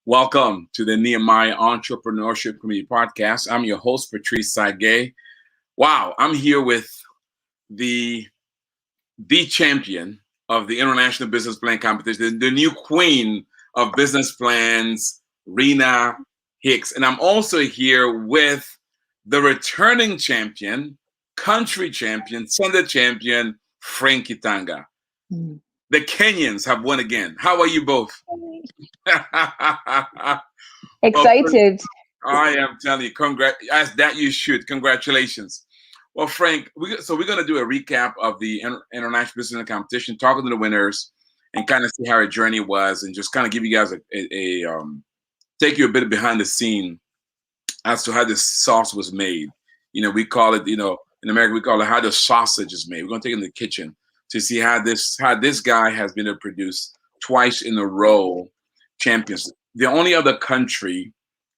Welcome to the Nehemiah Entrepreneurship Community Podcast. I'm your host, Patrice. Wow, I'm here with the champion of the International Business Plan Competition, the new queen of business plans, Rina Hicks. And I'm also here with the returning champion, country champion, Sunday champion, Frankie Tanga. The Kenyans have won again. How are you both? Excited. Well, I am telling you, as that you should. Congratulations. Well, Frank, we're going to do a recap of the International Business Competition, talking to the winners, and kind of see how our journey was, and just kind of give you guys take you a bit behind the scene as to how this sauce was made. We call it, in America, we call it how the sausage is made. We're going to take it in the kitchen to see how this guy has been able to produce twice in a row champions. The only other country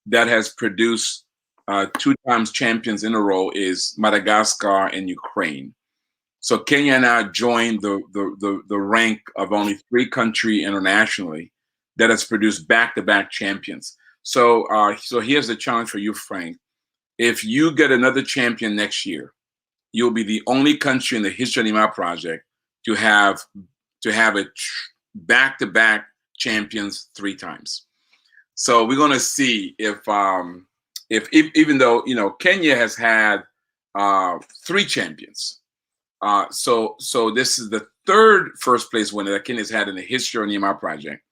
that has produced 2 times champions in a row is Madagascar and Ukraine. So Kenya now joined the rank of only 3 countries internationally that has produced back-to-back champions. So here's the challenge for you, Frank. If you get another champion next year, you'll be the only country in the history of the Nehemiah project to have a back-to-back champions 3 times. So we're going to see if even though Kenya has had 3 champions, so this is the 3rd first place winner that Kenya's had in the history of the Nehemiah project,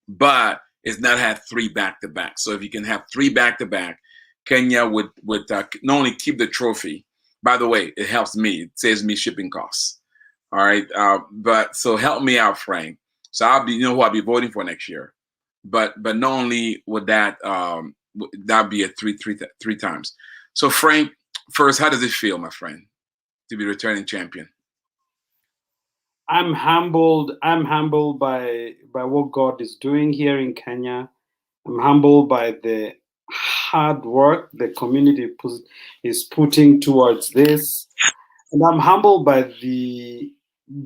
but it's not had 3 back-to-back. So if you can have 3 back-to-back, Kenya would not only keep the trophy. By the way, it helps me. It saves me shipping costs. All right, but so help me out, Frank. So I'll be, who I'll be voting for next year. But not only would that be a three times. So Frank, first, how does it feel, my friend, to be returning champion? I'm humbled. I'm humbled by what God is doing here in Kenya. I'm humbled by the hard work the community is putting towards this, and I'm humbled by the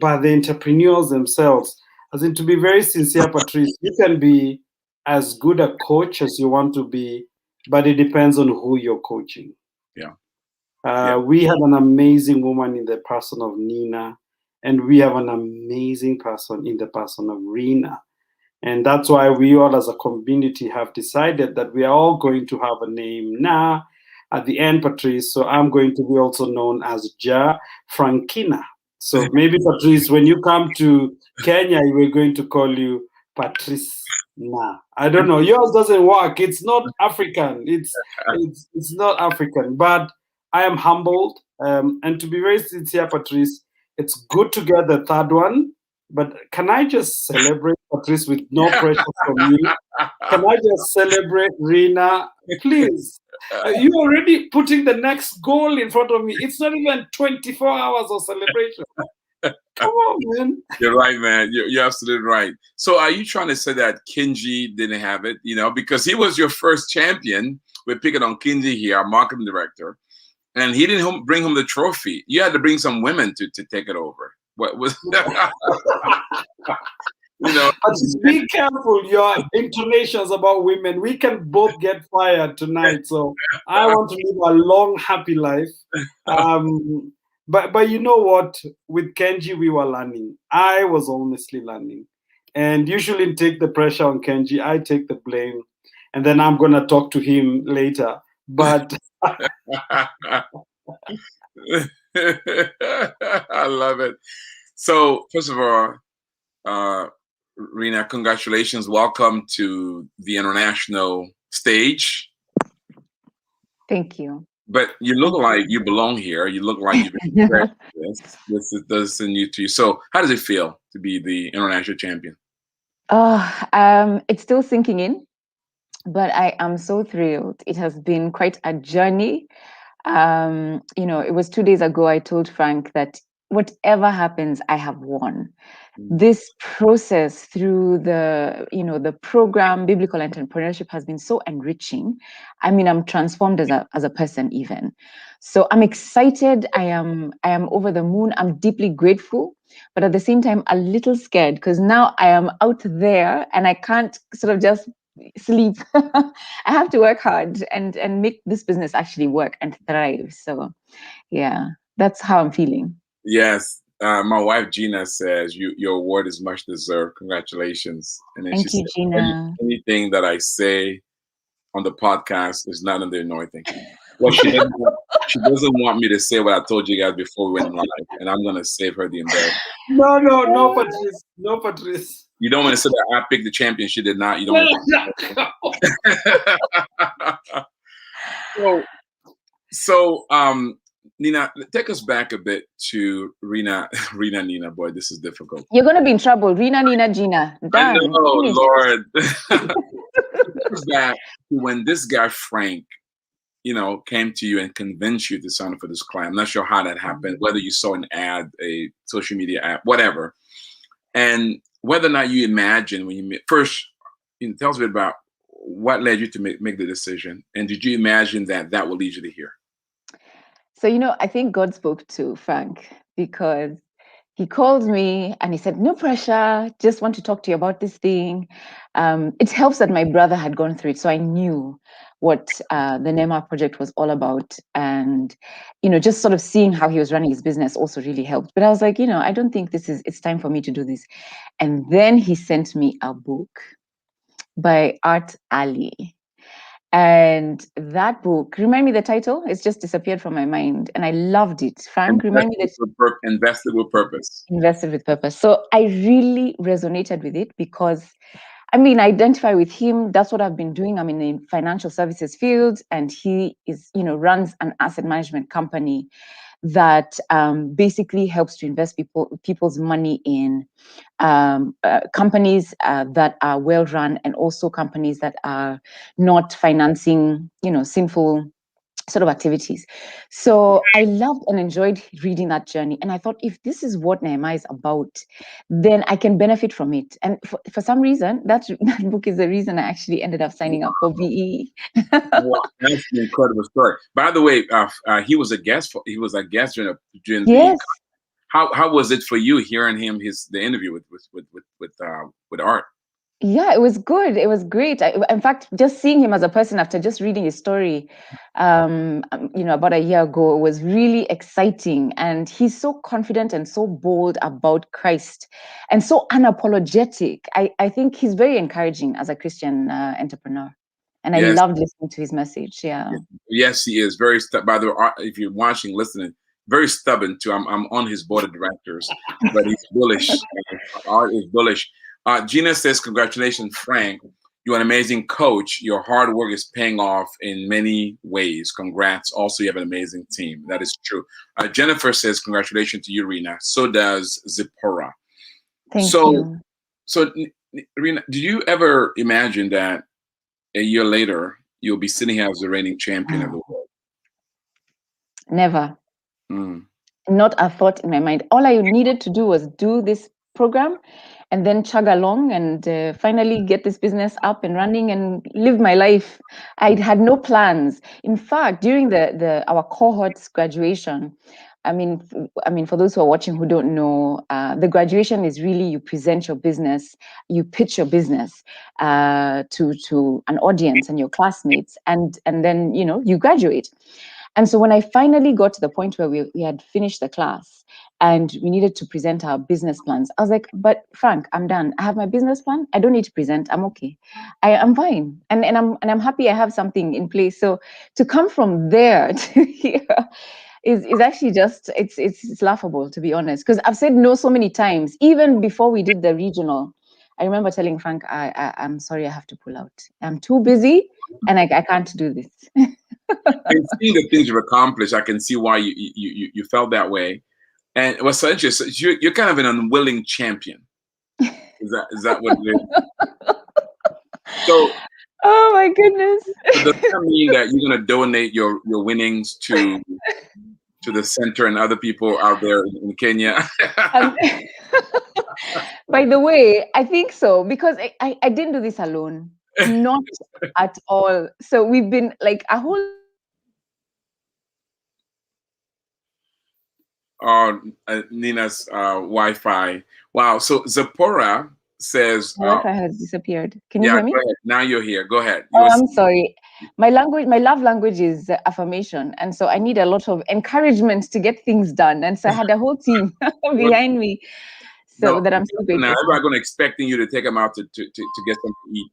entrepreneurs themselves. As in, to be very sincere, Patrice, you can be as good a coach as you want to be, but it depends on who you're coaching. Yeah. We have an amazing woman in the person of Nina, and we have an amazing person in the person of Reyna. And that's why we all as a community have decided that we are all going to have a name now at the end, Patrice. So I'm going to be also known as Ja Frankina. So maybe, Patrice, when you come to Kenya, we're going to call you Patrice. Nah, I don't know. Yours doesn't work. It's not African. It's not African. But I am humbled. And to be very sincere, Patrice, it's good to get the 3rd one. But can I just celebrate, Patrice, with no pressure from you? Can I just celebrate, Rina? Please. You're already putting the next goal in front of me. It's not even 24 hours of celebration. Come on, man. You're right, man. You're absolutely right. So are you trying to say that Kinji didn't have it, because he was your first champion? We're picking on Kinji here, our marketing director, and he didn't bring home the trophy. You had to bring some women to take it over. What was Be careful your intonations about women. We can both get fired tonight. So I want to live a long, happy life. But you know what? With Kenji, we were learning. I was honestly learning. And you shouldn't take the pressure on Kenji. I take the blame. And then I'm going to talk to him later. But I love it. So first of all, Rina, congratulations. Welcome to the international stage. Thank you. But you look like you belong here. You look like you've been prepared for this. This is new to you. So how does it feel to be the international champion? It's still sinking in, but I am so thrilled. It has been quite a journey. It was 2 days ago I told Frank that whatever happens, I have won. This process through the program, Biblical Entrepreneurship, has been so enriching. I mean, I'm transformed as a person even. So I'm excited. I am over the moon. I'm deeply grateful, but at the same time, a little scared because now I am out there and I can't sort of just sleep. I have to work hard and make this business actually work and thrive. So yeah, that's how I'm feeling. Yes. My wife Gina says your award is much deserved. Congratulations. And then she Thank you, said, Gina. anything that I say on the podcast is not under anointing. Well, she doesn't want me to say what I told you guys before we went live, and I'm gonna save her the embarrassment. No, no, no, Patrice. No, Patrice. You don't want to say that I picked the champion. She did not. You don't No, want no, to. So, Nina, take us back a bit to Rina, Rina, Nina. Boy, this is difficult. You're gonna be in trouble. Rina, Nina, Gina. I Done. know, Finish. Lord. Take us back to when this guy Frank, came to you and convinced you to sign up for this client. I'm not sure how that happened, whether you saw an ad, a social media ad, whatever, and whether or not you imagined when you first. Tell us a bit about what led you to make the decision, and did you imagine that will lead you to here? So, I think God spoke to Frank because he called me and he said, "No pressure, just want to talk to you about this thing." It helps that my brother had gone through it. So I knew what the Nehemiah project was all about. And, just sort of seeing how he was running his business also really helped. But I was like, I don't think it's time for me to do this. And then he sent me a book by Art Ali. And that book, remind me the title? It's just disappeared from my mind. And I loved it. Frank, remind me the Invested with purpose. Invested with purpose. So I really resonated with it because I identify with him. That's what I've been doing. I'm in the financial services field, and he is, runs an asset management company that basically helps to invest people's money in companies that are well run, and also companies that are not financing, sinful sort of activities. So I loved and enjoyed reading that journey. And I thought, if this is what Nehemiah is about, then I can benefit from it. And for some reason, that book is the reason I actually ended up signing up for BE. Wow, that's an incredible story. By the way, he was a guest. He was a guest during the. Yes. How was it for you hearing the interview with Art? Yeah, it was good. It was great. In fact, just seeing him as a person after just reading his story, about a year ago, was really exciting. And he's so confident and so bold about Christ and so unapologetic. I think he's very encouraging as a Christian entrepreneur. And I Yes. loved listening to his message. Yeah. Yes, he is very. By the way, if you're watching, listening, very stubborn too. I'm on his board of directors, but he's bullish. Art is bullish. Gina says, "Congratulations, Frank. You're an amazing coach. Your hard work is paying off in many ways. Congrats. Also, you have an amazing team. That is true." Jennifer says, "Congratulations to you, Rina. So does Zipporah." Thank So, you. so Rina, did you ever imagine that a year later you'll be sitting here as the reigning champion of the world? Never. Mm. Not a thought in my mind. All I needed to do was do this program and then chug along and finally get this business up and running and live my life. I had no plans. In fact, during our cohort's graduation, for those who are watching who don't know, the graduation is really you present your business, you pitch your business to an audience and your classmates, and then you graduate. And so when I finally got to the point where we had finished the class and we needed to present our business plans, I was like, "But Frank, I'm done. I have my business plan. I don't need to present. I'm okay. I'm fine. And I'm happy I have something in place." So to come from there to here is actually just it's laughable, to be honest. Because I've said no so many times, even before we did the regional. I remember telling Frank, I'm sorry, I have to pull out. I'm too busy and I can't do this. And seeing the things you've accomplished, I can see why you felt that way. And what's so interesting, you're kind of an unwilling champion. Is that what it is? So, Oh my goodness. does that mean that you're going to donate your winnings to the center and other people out there in Kenya? By the way, I think so, because I didn't do this alone. Not at all. So we've been like a whole Nina's Wi-Fi. Wow. So Zipporah says, My Wi-Fi has disappeared. Can you yeah, hear go me? ahead. Now you're here. Go ahead. You Oh, were I'm sorry. My language, my love language is affirmation. And so I need a lot of encouragement to get things done. And so I had a whole team well, behind me. no, So that I'm so now grateful for. everybody's going to expecting you to take them out to get something to eat.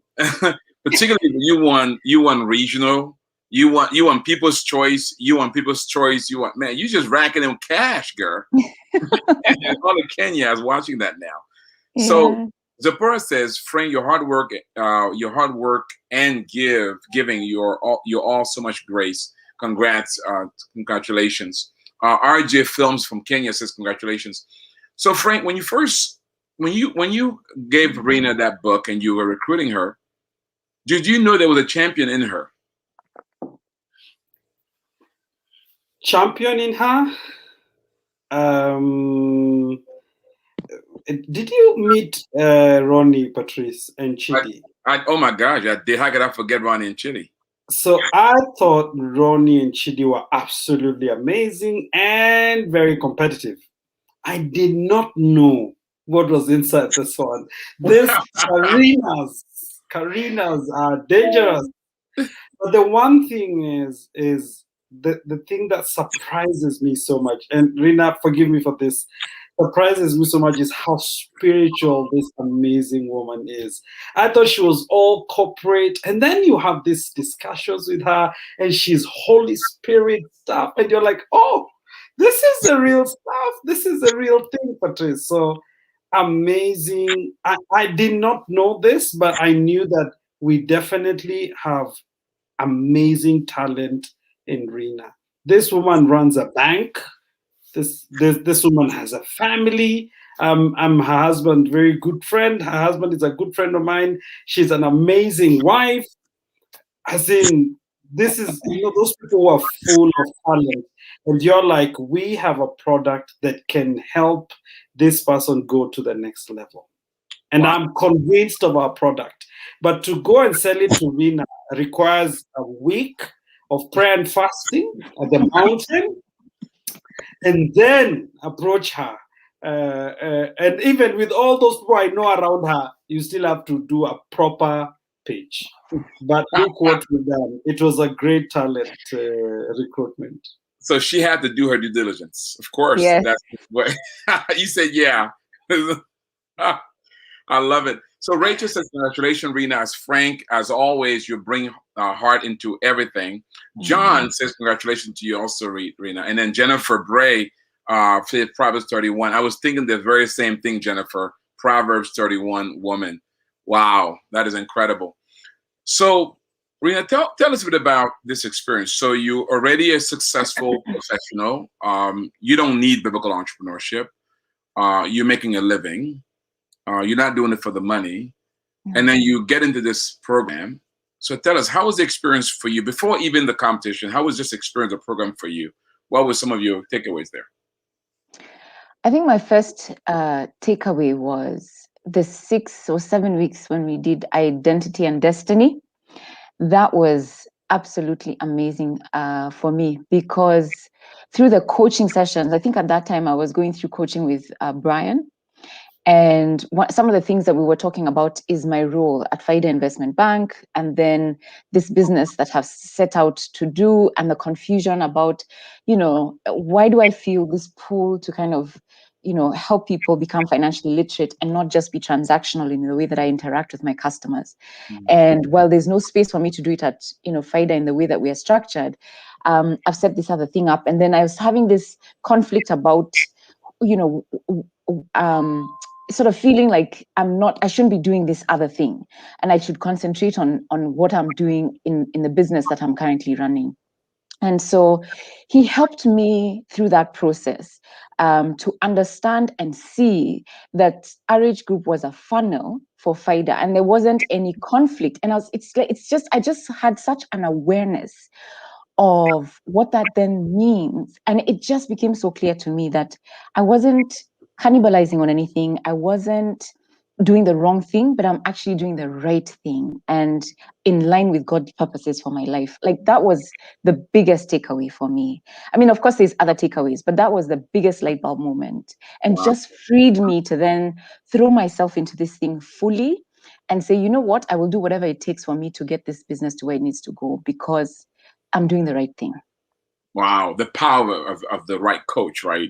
Particularly when you won regional, you won People's Choice, you want, man, you just racking in cash, girl. And all of Kenya is watching that now. So Yeah. Zipporah says, "Friend, your hard work and giving you're all so much grace. Congrats, congratulations." RJ Films from Kenya says, "Congratulations." So Frank, when you gave Rena that book and you were recruiting her, did you know there was a champion in her? Champion in her. Um, did you meet Ronnie, Patrice, and I, Chidi? oh my gosh, I did. How could I forget Ronnie and Chili? So I thought Ronnie and Chidi were absolutely amazing and very competitive. I did not know what was inside this one. These Karinas are dangerous. But the one thing is the thing that surprises me so much, and Rina, forgive me for this, surprises me so much is how spiritual this amazing woman is. I thought she was all corporate, and then you have these discussions with her, and she's Holy Spirit stuff, and you're like, oh, this is the real stuff. This is the real thing, Patrice. So amazing. I did not know this, but I knew that we definitely have amazing talent in Rena. This woman runs a bank. This woman has a family. I'm her husband, very good friend. Her husband is a good friend of mine. She's an amazing wife. As in, this is those people who are full of talent, and you're like, we have a product that can help this person go to the next level. And Wow. I'm convinced of our product. But to go and sell it to Rina requires a week of prayer and fasting at the mountain, and then approach her. And even with all those people I know around her, you still have to do a proper pitch. But look what we've done. It was a great talent recruitment. So she had to do her due diligence. Of course, Yes. that's what you said. Yeah. I love it. So Rachel says, "Congratulations, Rena. As Frank, as always, you bring heart into everything." John says, "Congratulations to you also, Rena." And then Jennifer Bray, said Proverbs 31. I was thinking the very same thing, Jennifer. Proverbs 31 woman. Wow, that is incredible. So, Rena, tell us a bit about this experience. So you already a successful professional. You don't need biblical entrepreneurship. You're making a living. You're not doing it for the money. And then you get into this program. So tell us, how was the experience for you before even the competition? How was this experience, the program for you? What were some of your takeaways there? I think my first takeaway was the 6 or 7 weeks when we did Identity and Destiny. That was absolutely amazing for me because through the coaching sessions, I think at that time I was going through coaching with Brian. And some of the things that we were talking about is my role at Faida Investment Bank, and then this business that I've set out to do, and the confusion about, why do I feel this pull to kind of, help people become financially literate and not just be transactional in the way that I interact with my customers. And while there's no space for me to do it at, Faida in the way that we are structured, I've set this other thing up. And then I was having this conflict about, you know, sort of feeling like I shouldn't be doing this other thing, and I should concentrate on what I'm doing in the business that I'm currently running. And so he helped me through that process to understand and see that RH Group was a funnel for Faida, and there wasn't any conflict. And I just had such an awareness of what that then means, and it just became so clear to me that I wasn't cannibalizing on anything. I wasn't doing the wrong thing, but I'm actually doing the right thing and in line with God's purposes for my life. Like that was the biggest takeaway for me. I mean, of course, there's other takeaways, but that was the biggest light bulb moment and Wow. just freed me to then throw myself into this thing fully and say, you know what, I will do whatever it takes for me to get this business to where it needs to go because I'm doing the right thing. Wow. The power of the right coach, right?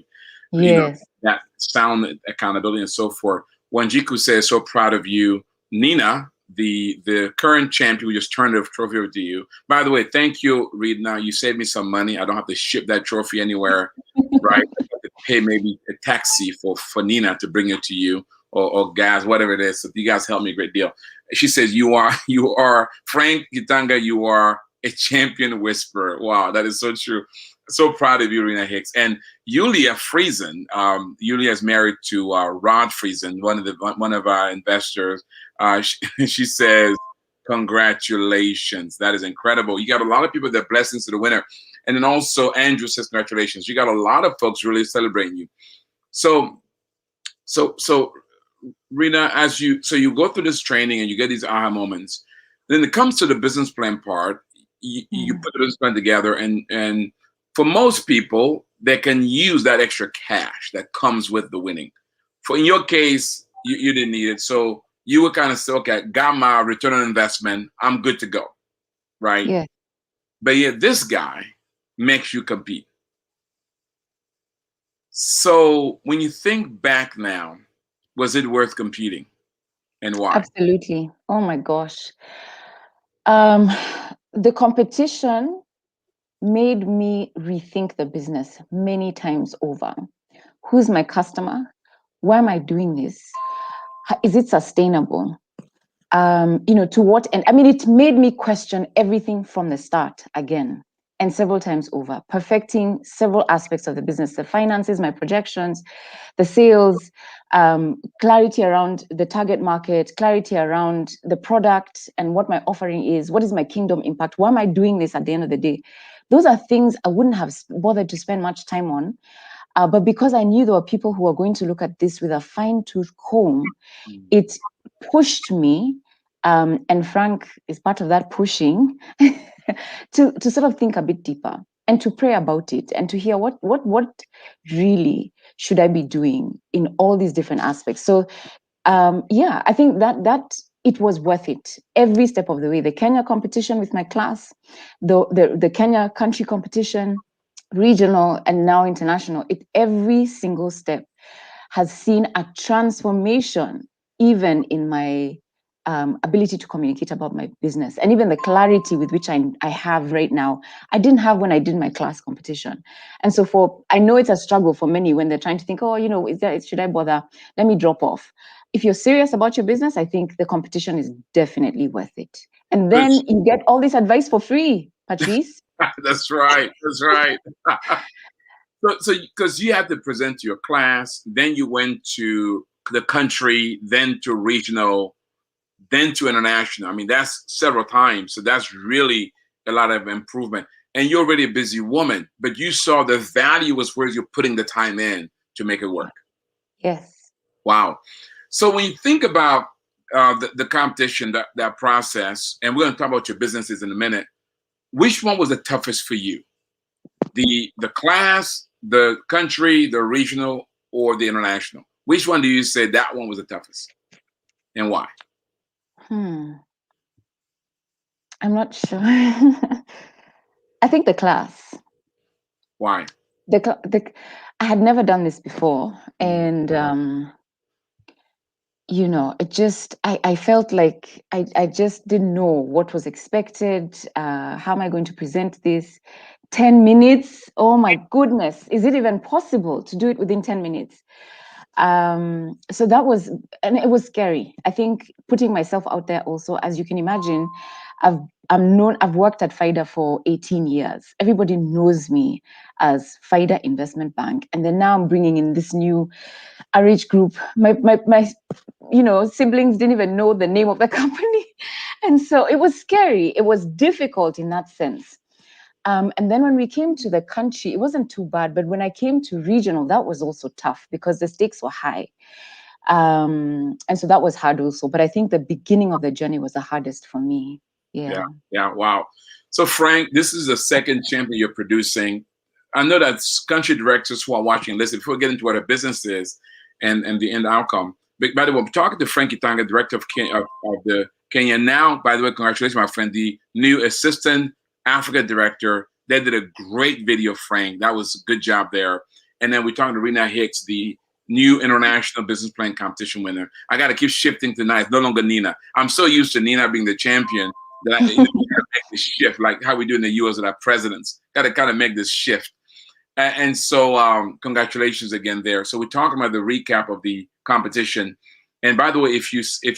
Yes. That sound accountability and so forth. Wanjiku says, so proud of you. Nina, the current champion, we just turned the trophy over to you. By the way, thank you, Rina. You saved me some money. I don't have to ship that trophy anywhere, right? I have to pay maybe a taxi for Nina to bring it to you or gas, whatever it is. So you guys helped me a great deal. She says, you are Frank Gitanga, you are a champion whisperer. Wow, that is so true. So proud of you, Rina Hicks. And Yulia Friesen. Yulia is married to Rod Friesen, one of our investors. She says, congratulations. That is incredible. You got a lot of people that are blessings to the winner. And then also Andrew says, congratulations. You got a lot of folks really celebrating you. So Rina, you go through this training and you get these aha moments. Then it comes to the business plan part. You put the business plan together, and for most people, they can use that extra cash that comes with the winning. For in your case, you didn't need it, so you would kind of say, okay, got my return on investment, I'm good to go, right? Yeah. But yet this guy makes you compete. So when you think back now, was it worth competing, and why? Absolutely. Oh my gosh. The competition made me rethink the business many times over. Who's my customer? Why am I doing this? Is it sustainable? To what end? I mean, it made me question everything from the start again and several times over, perfecting several aspects of the business, the finances, my projections, the sales, clarity around the target market, clarity around the product and what my offering is, what is my kingdom impact, why am I doing this at the end of the day? Those are things I wouldn't have bothered to spend much time on. But because I knew there were people who were going to look at this with a fine-tooth comb, it pushed me, and Frank is part of that pushing, to sort of think a bit deeper and to pray about it and to hear what really should I be doing in all these different aspects. So I think that it was worth it every step of the way. The Kenya competition with my class, the Kenya country competition, regional and now international, every single step has seen a transformation, even in my ability to communicate about my business, and even the clarity with which I have right now, I didn't have when I did my class competition. And so I know it's a struggle for many when they're trying to think, oh, should I bother? Let me drop off. If you're serious about your business, I think the competition is definitely worth it. And then you get all this advice for free, Patrice. That's right. That's right. So because you had to present to your class, then you went to the country, then to regional, then to international. I mean, that's several times. So that's really a lot of improvement. And you're already a busy woman, but you saw the value was where you're putting the time in to make it work. Yes. Wow. So when you think about the competition, that process, and we're going to talk about your businesses in a minute, which one was the toughest for you? The class, the country, the regional, or the international? Which one do you say that one was the toughest, and why? I'm not sure. I think the class. Why? I had never done this before, and I felt like I just didn't know what was expected. How am I going to present this? 10 minutes? Oh my goodness. Is it even possible to do it within 10 minutes? So and it was scary. I think putting myself out there also, as you can imagine, I've worked at Faida for 18 years. Everybody knows me as Faida Investment Bank. And then now I'm bringing in this new RH group. My siblings didn't even know the name of the company. And so it was scary. It was difficult in that sense. And then when we came to the country, it wasn't too bad. But when I came to regional, that was also tough because the stakes were high. And so that was hard also. But I think the beginning of the journey was the hardest for me. Yeah, Yeah. yeah, wow. So Frank, this is the second champion you're producing. I know that country directors who are watching, listen, before we get into what a business is and the end outcome. But by the way, I'm talking to Frankie Tanga, director of the Kenya. Now, by the way, congratulations, my friend, the new assistant Africa director. They did a great video, Frank. That was a good job there. And then we're talking to Rina Hicks, the new international business plan competition winner. I got to keep shifting tonight. It's no longer Nina. I'm so used to Nina being the champion that I make this shift, like how we do in the U.S. with our presidents. Got to kind of make this shift. And so, congratulations again there. So we're talking about the recap of the competition. And by the way, if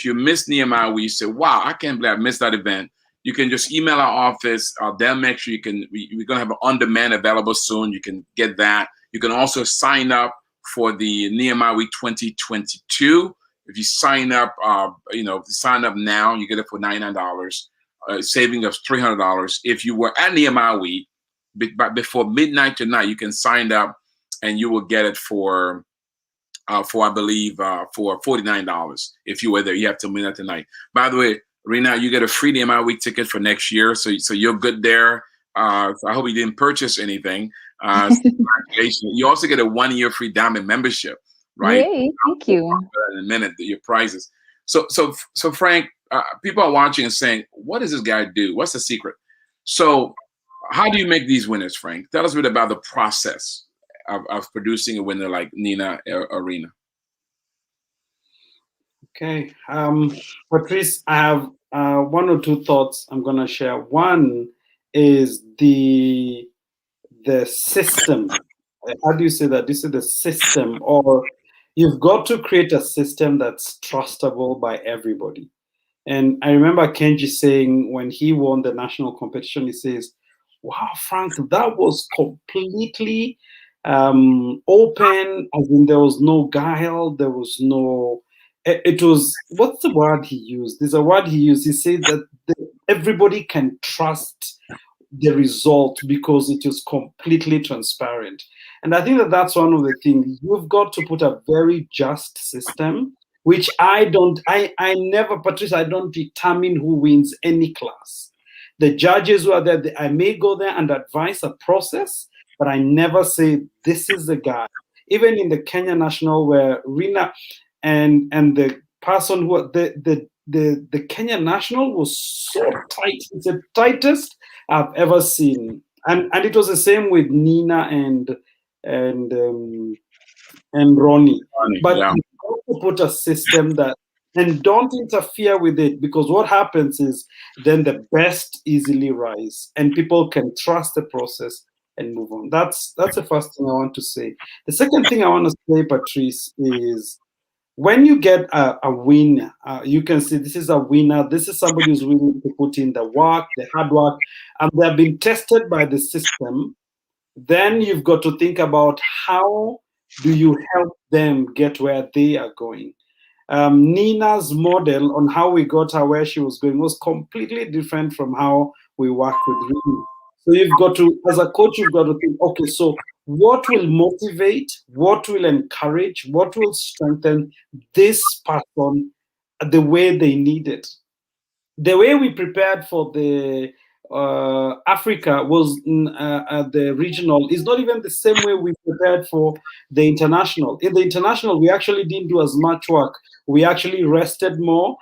you missed Nehemiah, where you say, "Wow, I can't believe I missed that event," you can just email our office. They'll make sure you can. We're gonna have an on-demand available soon. You can get that. You can also sign up for the Nehemiah Week 2022. If you sign up, sign up now, you get it for $99. Saving of $300. If you were at Nehemiah Week before midnight tonight, you can sign up and you will get it for I believe for $49. If you were there, you have to midnight tonight. By the way, Rina, you get a free Nehemiah Week ticket for next year, so you're good there. So I hope you didn't purchase anything. Congratulations. You also get a 1-year free diamond membership, right? Yay, thank you. In a minute, your prizes. So Frank, people are watching and saying, "What does this guy do? What's the secret?" So, how do you make these winners, Frank? Tell us a bit about the process of producing a winner like Nina or Rina. Okay, Patrice, I have one or two thoughts I'm going to share. One is the system. How do you say that? This is the system, or you've got to create a system that's trustable by everybody. And I remember Kenji saying when he won the national competition, he says, "Wow, Frank, that was completely open, as in there was no guile, there was no, it was, what's the word he used? There's a word he used. He said that everybody can trust the result because it is completely transparent." And I think that that's one of the things. You've got to put a very just system, which I never, Patrice, I don't determine who wins any class. The judges who are there, I may go there and advise a process, but I never say this is the guy. Even in the Kenya National, where Rina and the person who the Kenya National was so tight. It's the tightest I've ever seen, and it was the same with Nina and Ronnie. But Yeah. you have to put a system that, and don't interfere with it, because what happens is then the best easily rise and people can trust the process and move on. That's the first thing I want to say. The second thing I want to say, Patrice, is when you get a win, you can see this is a winner. This is somebody who's willing to put in the work, the hard work, and they've been tested by the system. Then you've got to think about how do you help them get where they are going. Nina's model on how we got her where she was going was completely different from how we work with Rina. So you've got to, as a coach, you've got to think, okay, so what will motivate, what will encourage, what will strengthen this person the way they need it? The way we prepared for the Africa was the regional is not even the same way we prepared for the international. In the international, we actually didn't do as much work. We actually rested more.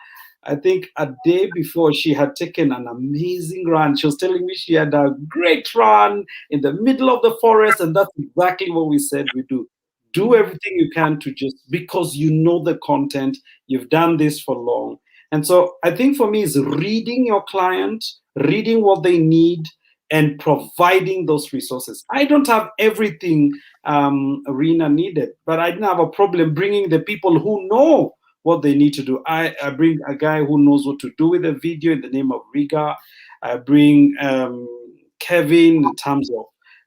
I think a day before, she had taken an amazing run. She was telling me she had a great run in the middle of the forest, and that's exactly what we said we do. Do everything you can to just, because you know the content, you've done this for long. And so I think for me is reading your client, reading what they need, and providing those resources. I don't have everything Rina needed, but I didn't have a problem bringing the people who know what they need to do. I bring a guy who knows what to do with a video in the name of Riga. I bring Kevin in terms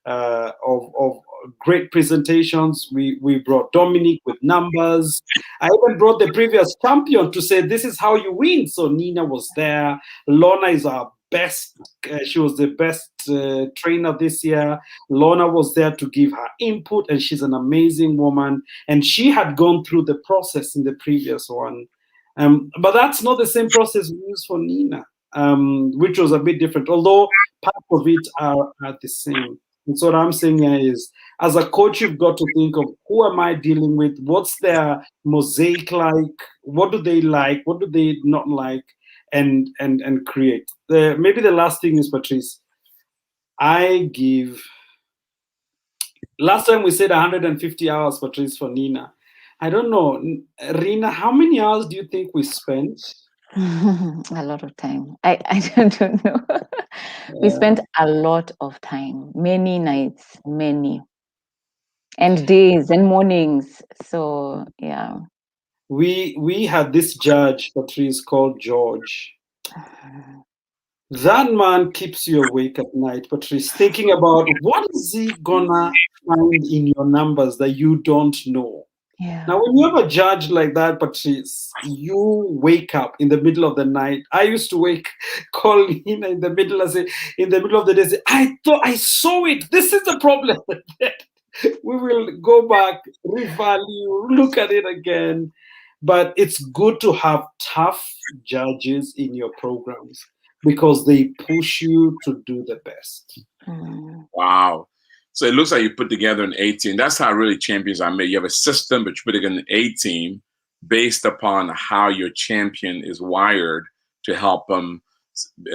of great presentations. We brought Dominic with numbers. I even brought the previous champion to say this is how you win. So Nina was there. Lorna is our best. She was the best trainer this year. Lorna was there to give her input, and she's an amazing woman. And she had gone through the process in the previous one. But that's not the same process we use for Nina, which was a bit different, although part of it are the same. And so what I'm saying here is, as a coach, you've got to think of who am I dealing with? What's their mosaic like? What do they like? What do they not like? And create. Maybe the last thing is, Patrice, last time we said 150 hours, Patrice, for Nina. I don't know, Rina, how many hours do you think we spent? A lot of time. I don't know. We spent a lot of time, many nights, many, and days and mornings. So yeah. We had this judge, Patrice, called George. That man keeps you awake at night, Patrice, thinking about what is he gonna find in your numbers that you don't know. Yeah. Now, when you have a judge like that, Patrice, you wake up in the middle of the night. I used to call in the middle of the day, say, I thought I saw it. This is the problem. We will go back, revalue, look at it again. But it's good to have tough judges in your programs because they push you to do the best. Wow. So it looks like you put together an A team. That's how really champions are made. You have a system, but you put together an A team based upon how your champion is wired to help them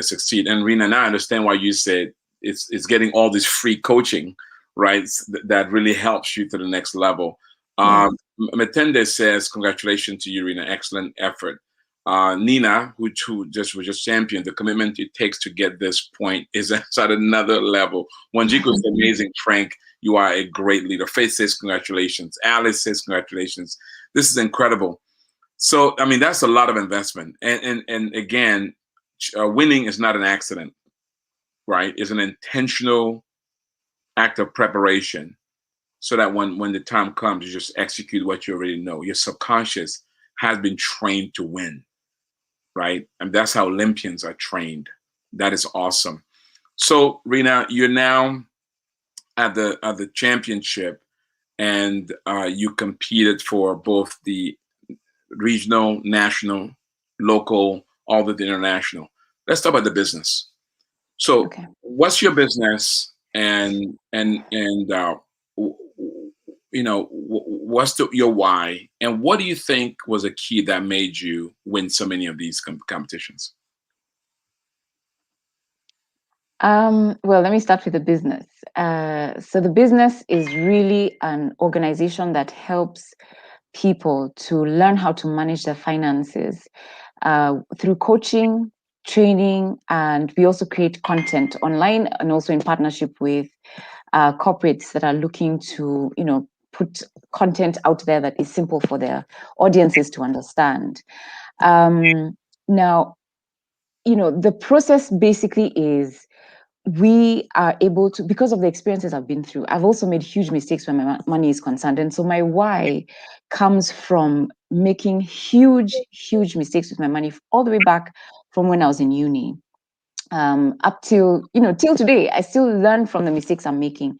succeed. And Rina, now I understand why you said it's getting all this free coaching, right? That really helps you to the next level. Matende says, congratulations to you, Rina. Excellent effort. Nina, who just was just champion, the commitment it takes to get this point is at another level. Wanjiku is amazing. Frank, you are a great leader. Faith says congratulations. Alice says congratulations. This is incredible. So, I mean, that's a lot of investment. And again, winning is not an accident, right? It's an intentional act of preparation so that when the time comes, you just execute what you already know. Your subconscious has been trained to win. Right? And that's how Olympians are trained. That is awesome. So, Rina, you're now at the championship, and you competed for both the regional, national, local, all the international. Let's talk about the business. So, what's your business, and you know, what's your why, and what do you think was a key that made you win so many of these competitions? Well, let me start with the business. So the business is really an organization that helps people to learn how to manage their finances through coaching, training, and we also create content online and also in partnership with corporates that are looking to, put content out there that is simple for their audiences to understand. Now, the process basically is we are able to, because of the experiences I've been through, I've also made huge mistakes when my money is concerned. And so my why comes from making huge mistakes with my money all the way back from when I was in uni. Up till today, I still learn from the mistakes I'm making.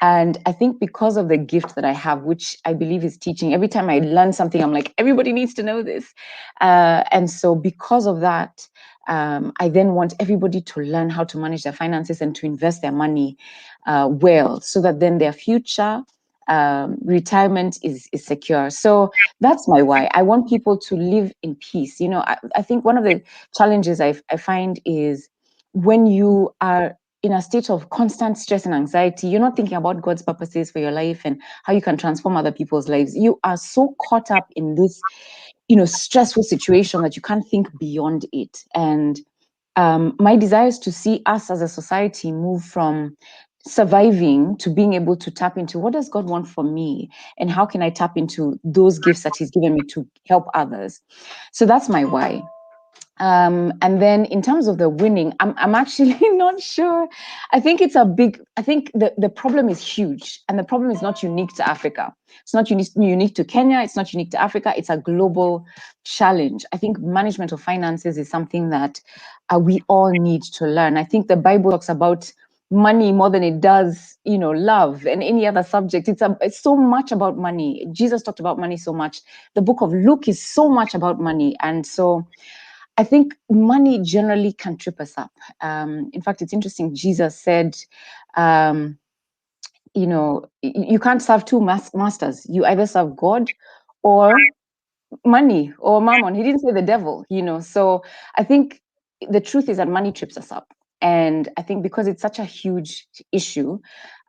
And I think because of the gift that I have, which I believe is teaching, every time I learn something, I'm like, everybody needs to know this. And so because of that, I then want everybody to learn how to manage their finances and to invest their money well, so that then their future retirement is secure. So that's my why. I want people to live in peace. I think one of the challenges I find is when you are in a state of constant stress and anxiety, you're not thinking about God's purposes for your life and how you can transform other people's lives. You are so caught up in this, stressful situation that you can't think beyond it. And my desire is to see us as a society move from surviving to being able to tap into what does God want from me and how can I tap into those gifts that He's given me to help others. So that's my why. And then in terms of the winning, I'm actually not sure. I think the problem is huge, and the problem is not unique to Africa. It's not unique to Kenya. It's not unique to Africa. It's a global challenge. I think management of finances is something that we all need to learn. I think the Bible talks about money more than it does, love and any other subject. It's so much about money. Jesus talked about money so much. The book of Luke is so much about money, and so I think money generally can trip us up. In fact, it's interesting. Jesus said, you can't serve two masters. You either serve God or money or mammon. He didn't say the devil, So I think the truth is that money trips us up. And I think because it's such a huge issue,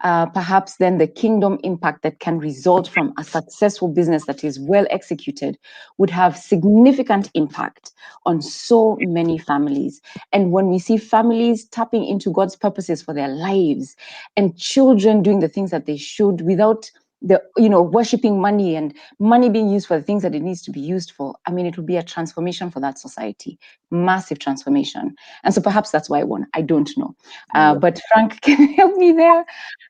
perhaps then the kingdom impact that can result from a successful business that is well executed would have significant impact on so many families. And when we see families tapping into God's purposes for their lives and children doing the things that they should without worshiping money and money being used for the things that it needs to be used for, I mean, it will be a transformation for that society, massive transformation. And so perhaps that's why I won. I don't know. But Frank can help me there.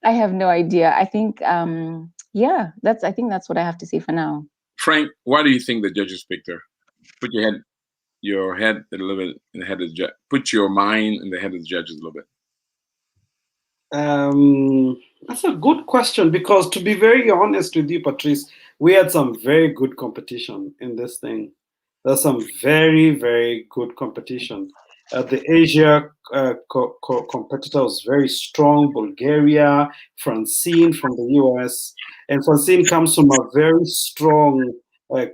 I have no idea. I think, I think that's what I have to say for now. Frank, why do you think the judges picked her? Put your head a little bit in the head of the judge. Put your mind in the head of the judges a little bit. That's a good question, because to be very honest with you, Patrice, we had some very good competition in this thing. There's some very, very good competition. The Asia competitor was very strong. Bulgaria, Francine from the US, and Francine comes from a very strong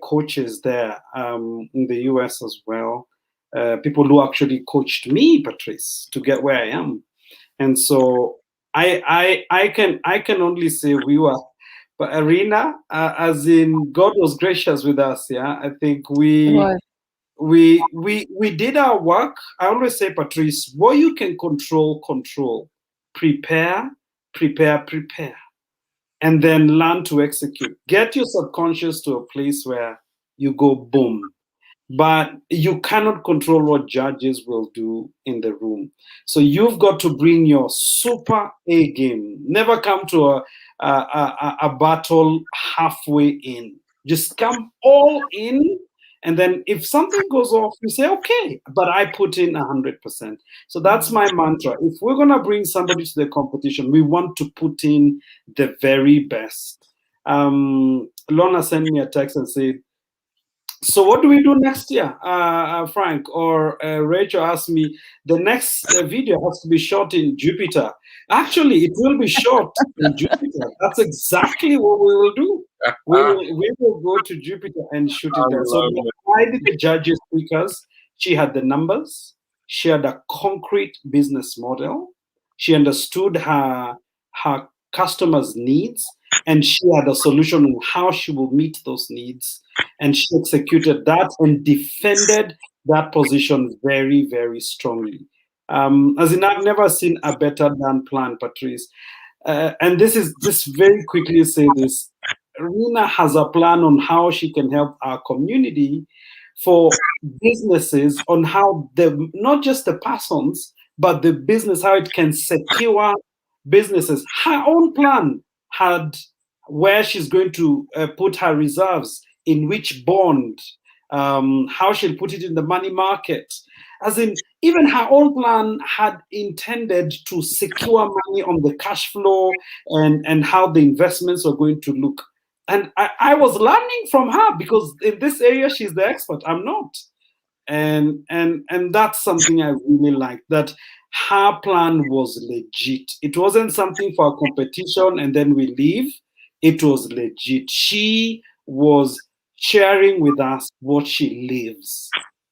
coaches there in the US as well. People who actually coached me, Patrice, to get where I am. And so I can only say we were, but Reyna, as in God was gracious with us. Yeah, I think we did our work. I always say, Patrice, what you can control, prepare, and then learn to execute. Get your subconscious to a place where you go boom. But you cannot control what judges will do in the room. So you've got to bring your super A game. Never come to a battle halfway in. Just come all in. And then if something goes off, you say, okay, but I put in 100%. So that's my mantra. If we're going to bring somebody to the competition, we want to put in the very best. Lorna sent me a text and said, so what do we do next year, Frank? Or Rachel asked me, the next video has to be shot in Jupiter. Actually, it will be shot in Jupiter. That's exactly what we will do. We will go to Jupiter and shoot it there. So why did the judges pick us? She had the numbers. She had a concrete business model. She understood her customers' needs, and she had a solution on how she will meet those needs. And she executed that and defended that position very, very strongly. As in, I've never seen a better than plan, Patrice. And this is just very quickly say this. Rina has a plan on how she can help our community for businesses on how not just the persons, but the business, how it can secure businesses. Her own plan had where she's going to put her reserves, in which bond, how she'll put it in the money market. As in, even her own plan had intended to secure money on the cash flow and how the investments are going to look. And I was learning from her, because in this area, she's the expert. I'm not. And that's something I really like, that her plan was legit. It wasn't something for a competition and then we leave. It was legit. She was sharing with us what she lives,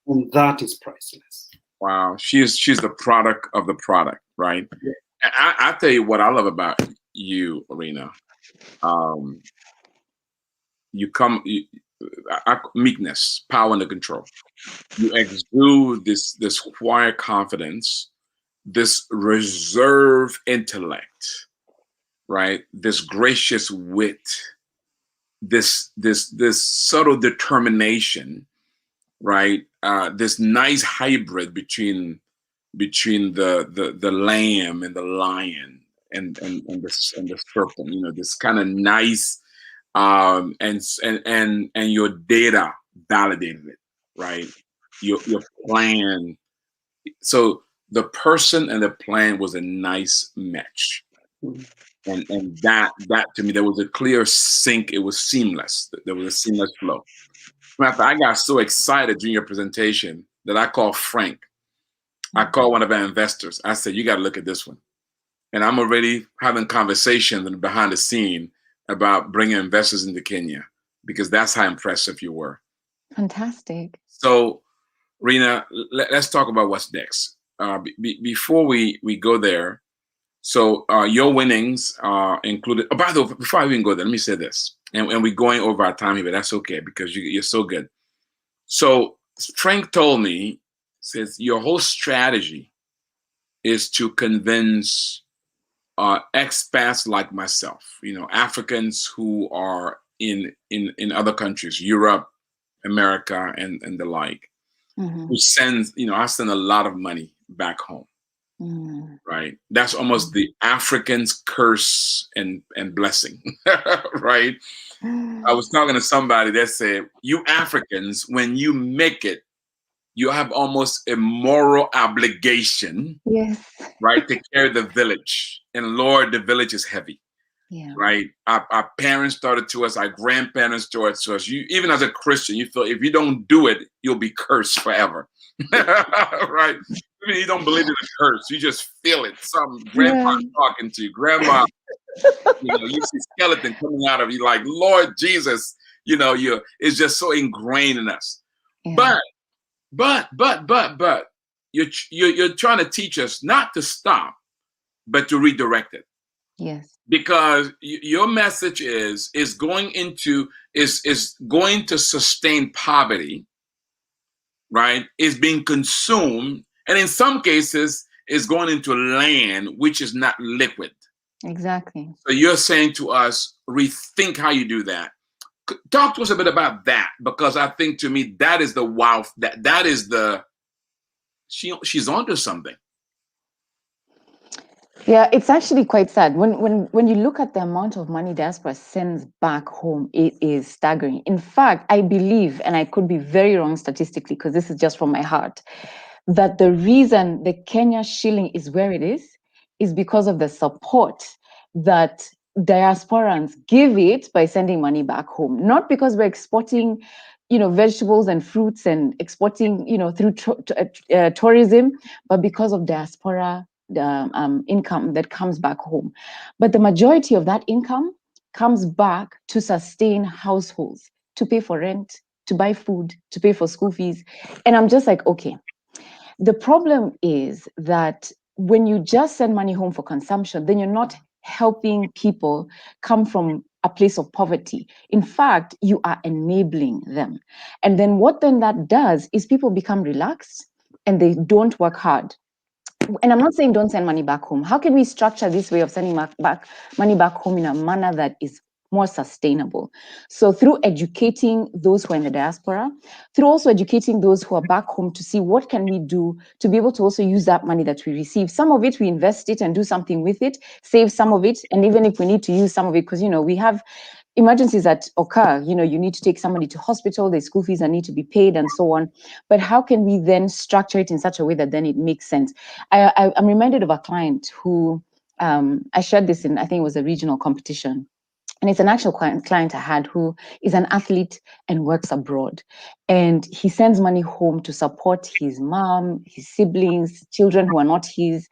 and that is priceless. Wow, she's the product of the product, right? Yeah. I tell you what I love about you, Reyna. Meekness, power under control. You exude this quiet confidence, this reserved intellect, right? This gracious wit, this subtle determination right? This nice hybrid between the lamb and the lion and the serpent. This kind of nice, and your data validated it, right? Your plan. So the person and the plan was a nice match. Mm. And that to me, there was a clear sync. It was seamless. There was a seamless flow. Matter of fact, I got so excited during your presentation that I called Frank. I called one of our investors. I said, "You got to look at this one." And I'm already having conversations behind the scene about bringing investors into Kenya because that's how impressive you were. Fantastic. So, Rina, let's talk about what's next. Before we go there, so your winnings included. Oh, by the way, before I even go there, let me say this, and we're going over our time here, but that's okay because you're so good. So Frank told me, says your whole strategy is to convince expats like myself, Africans who are in other countries, Europe, America, and the like, who sends, I send a lot of money back home. Right. That's almost the African's curse and blessing. Right. I was talking to somebody that said, you Africans, when you make it, you have almost a moral obligation, Yes. right, to carry the village. And Lord, the village is heavy. Yeah. Right. Our parents taught it to us, our grandparents taught it to us. You, even as a Christian, you feel if you don't do it, you'll be cursed forever. Right. I mean, you don't believe in a curse. You just feel it. Some grandpa talking to you, grandma, you see skeleton coming out of you like, Lord Jesus, it's just so ingrained in us. Yeah. But you're trying to teach us not to stop, but to redirect it. Yes. Because your message is going to sustain poverty, right? Is being consumed, and in some cases is going into land which is not liquid. Exactly. So you're saying to us, rethink how you do that. Talk to us a bit about that, because I think to me that is the wow. That is the she's onto something. Yeah, it's actually quite sad. When you look at the amount of money diaspora sends back home, it is staggering. In fact, I believe, and I could be very wrong statistically because this is just from my heart, that the reason the Kenya shilling is where it is because of the support that diasporans give it by sending money back home. Not because we're exporting, vegetables and fruits and exporting, through tourism, but because of diaspora income that comes back home. But the majority of that income comes back to sustain households, to pay for rent, to buy food, to pay for school fees. And I'm just like, okay, the problem is that when you just send money home for consumption, then you're not helping people come from a place of poverty. In fact, you are enabling them. And then what then that does is people become relaxed and they don't work hard. And I'm not saying don't send money back home. How can we structure this way of sending money back home in a manner that is more sustainable? So through educating those who are in the diaspora, through also educating those who are back home to see what can we do to be able to also use that money that we receive. Some of it we invest it and do something with it, save some of it, and even if we need to use some of it, because we have emergencies that occur, you need to take somebody to hospital, there's school fees that need to be paid and so on. But how can we then structure it in such a way that then it makes sense? I'm reminded of a client who, I shared this in, I think it was a regional competition. And it's an actual client I had who is an athlete and works abroad. And he sends money home to support his mom, his siblings, children who are not his.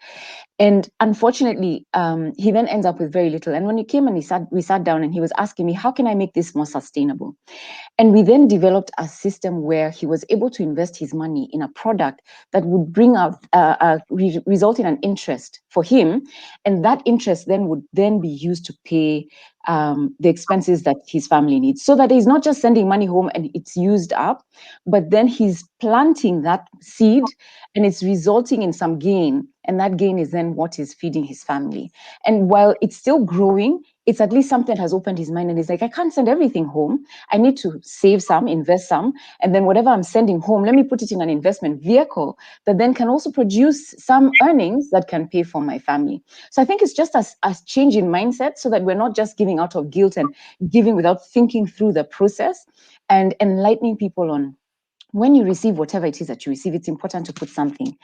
And unfortunately, he then ends up with very little. And when he came and we sat down and he was asking me, how can I make this more sustainable? And we then developed a system where he was able to invest his money in a product that would bring out, result in an interest for him. And that interest then would then be used to pay the expenses that his family needs. So that he's not just sending money home and it's used up, but then he's planting that seed and it's resulting in some gain. And that gain is then what is feeding his family. And while it's still growing, it's at least something that has opened his mind, and he's like, I can't send everything home. I need to save some, invest some, and then whatever I'm sending home, let me put it in an investment vehicle that then can also produce some earnings that can pay for my family. So I think it's just a change in mindset, so that we're not just giving out of guilt and giving without thinking through the process, and enlightening people on, when you receive whatever it is that you receive, it's important to put something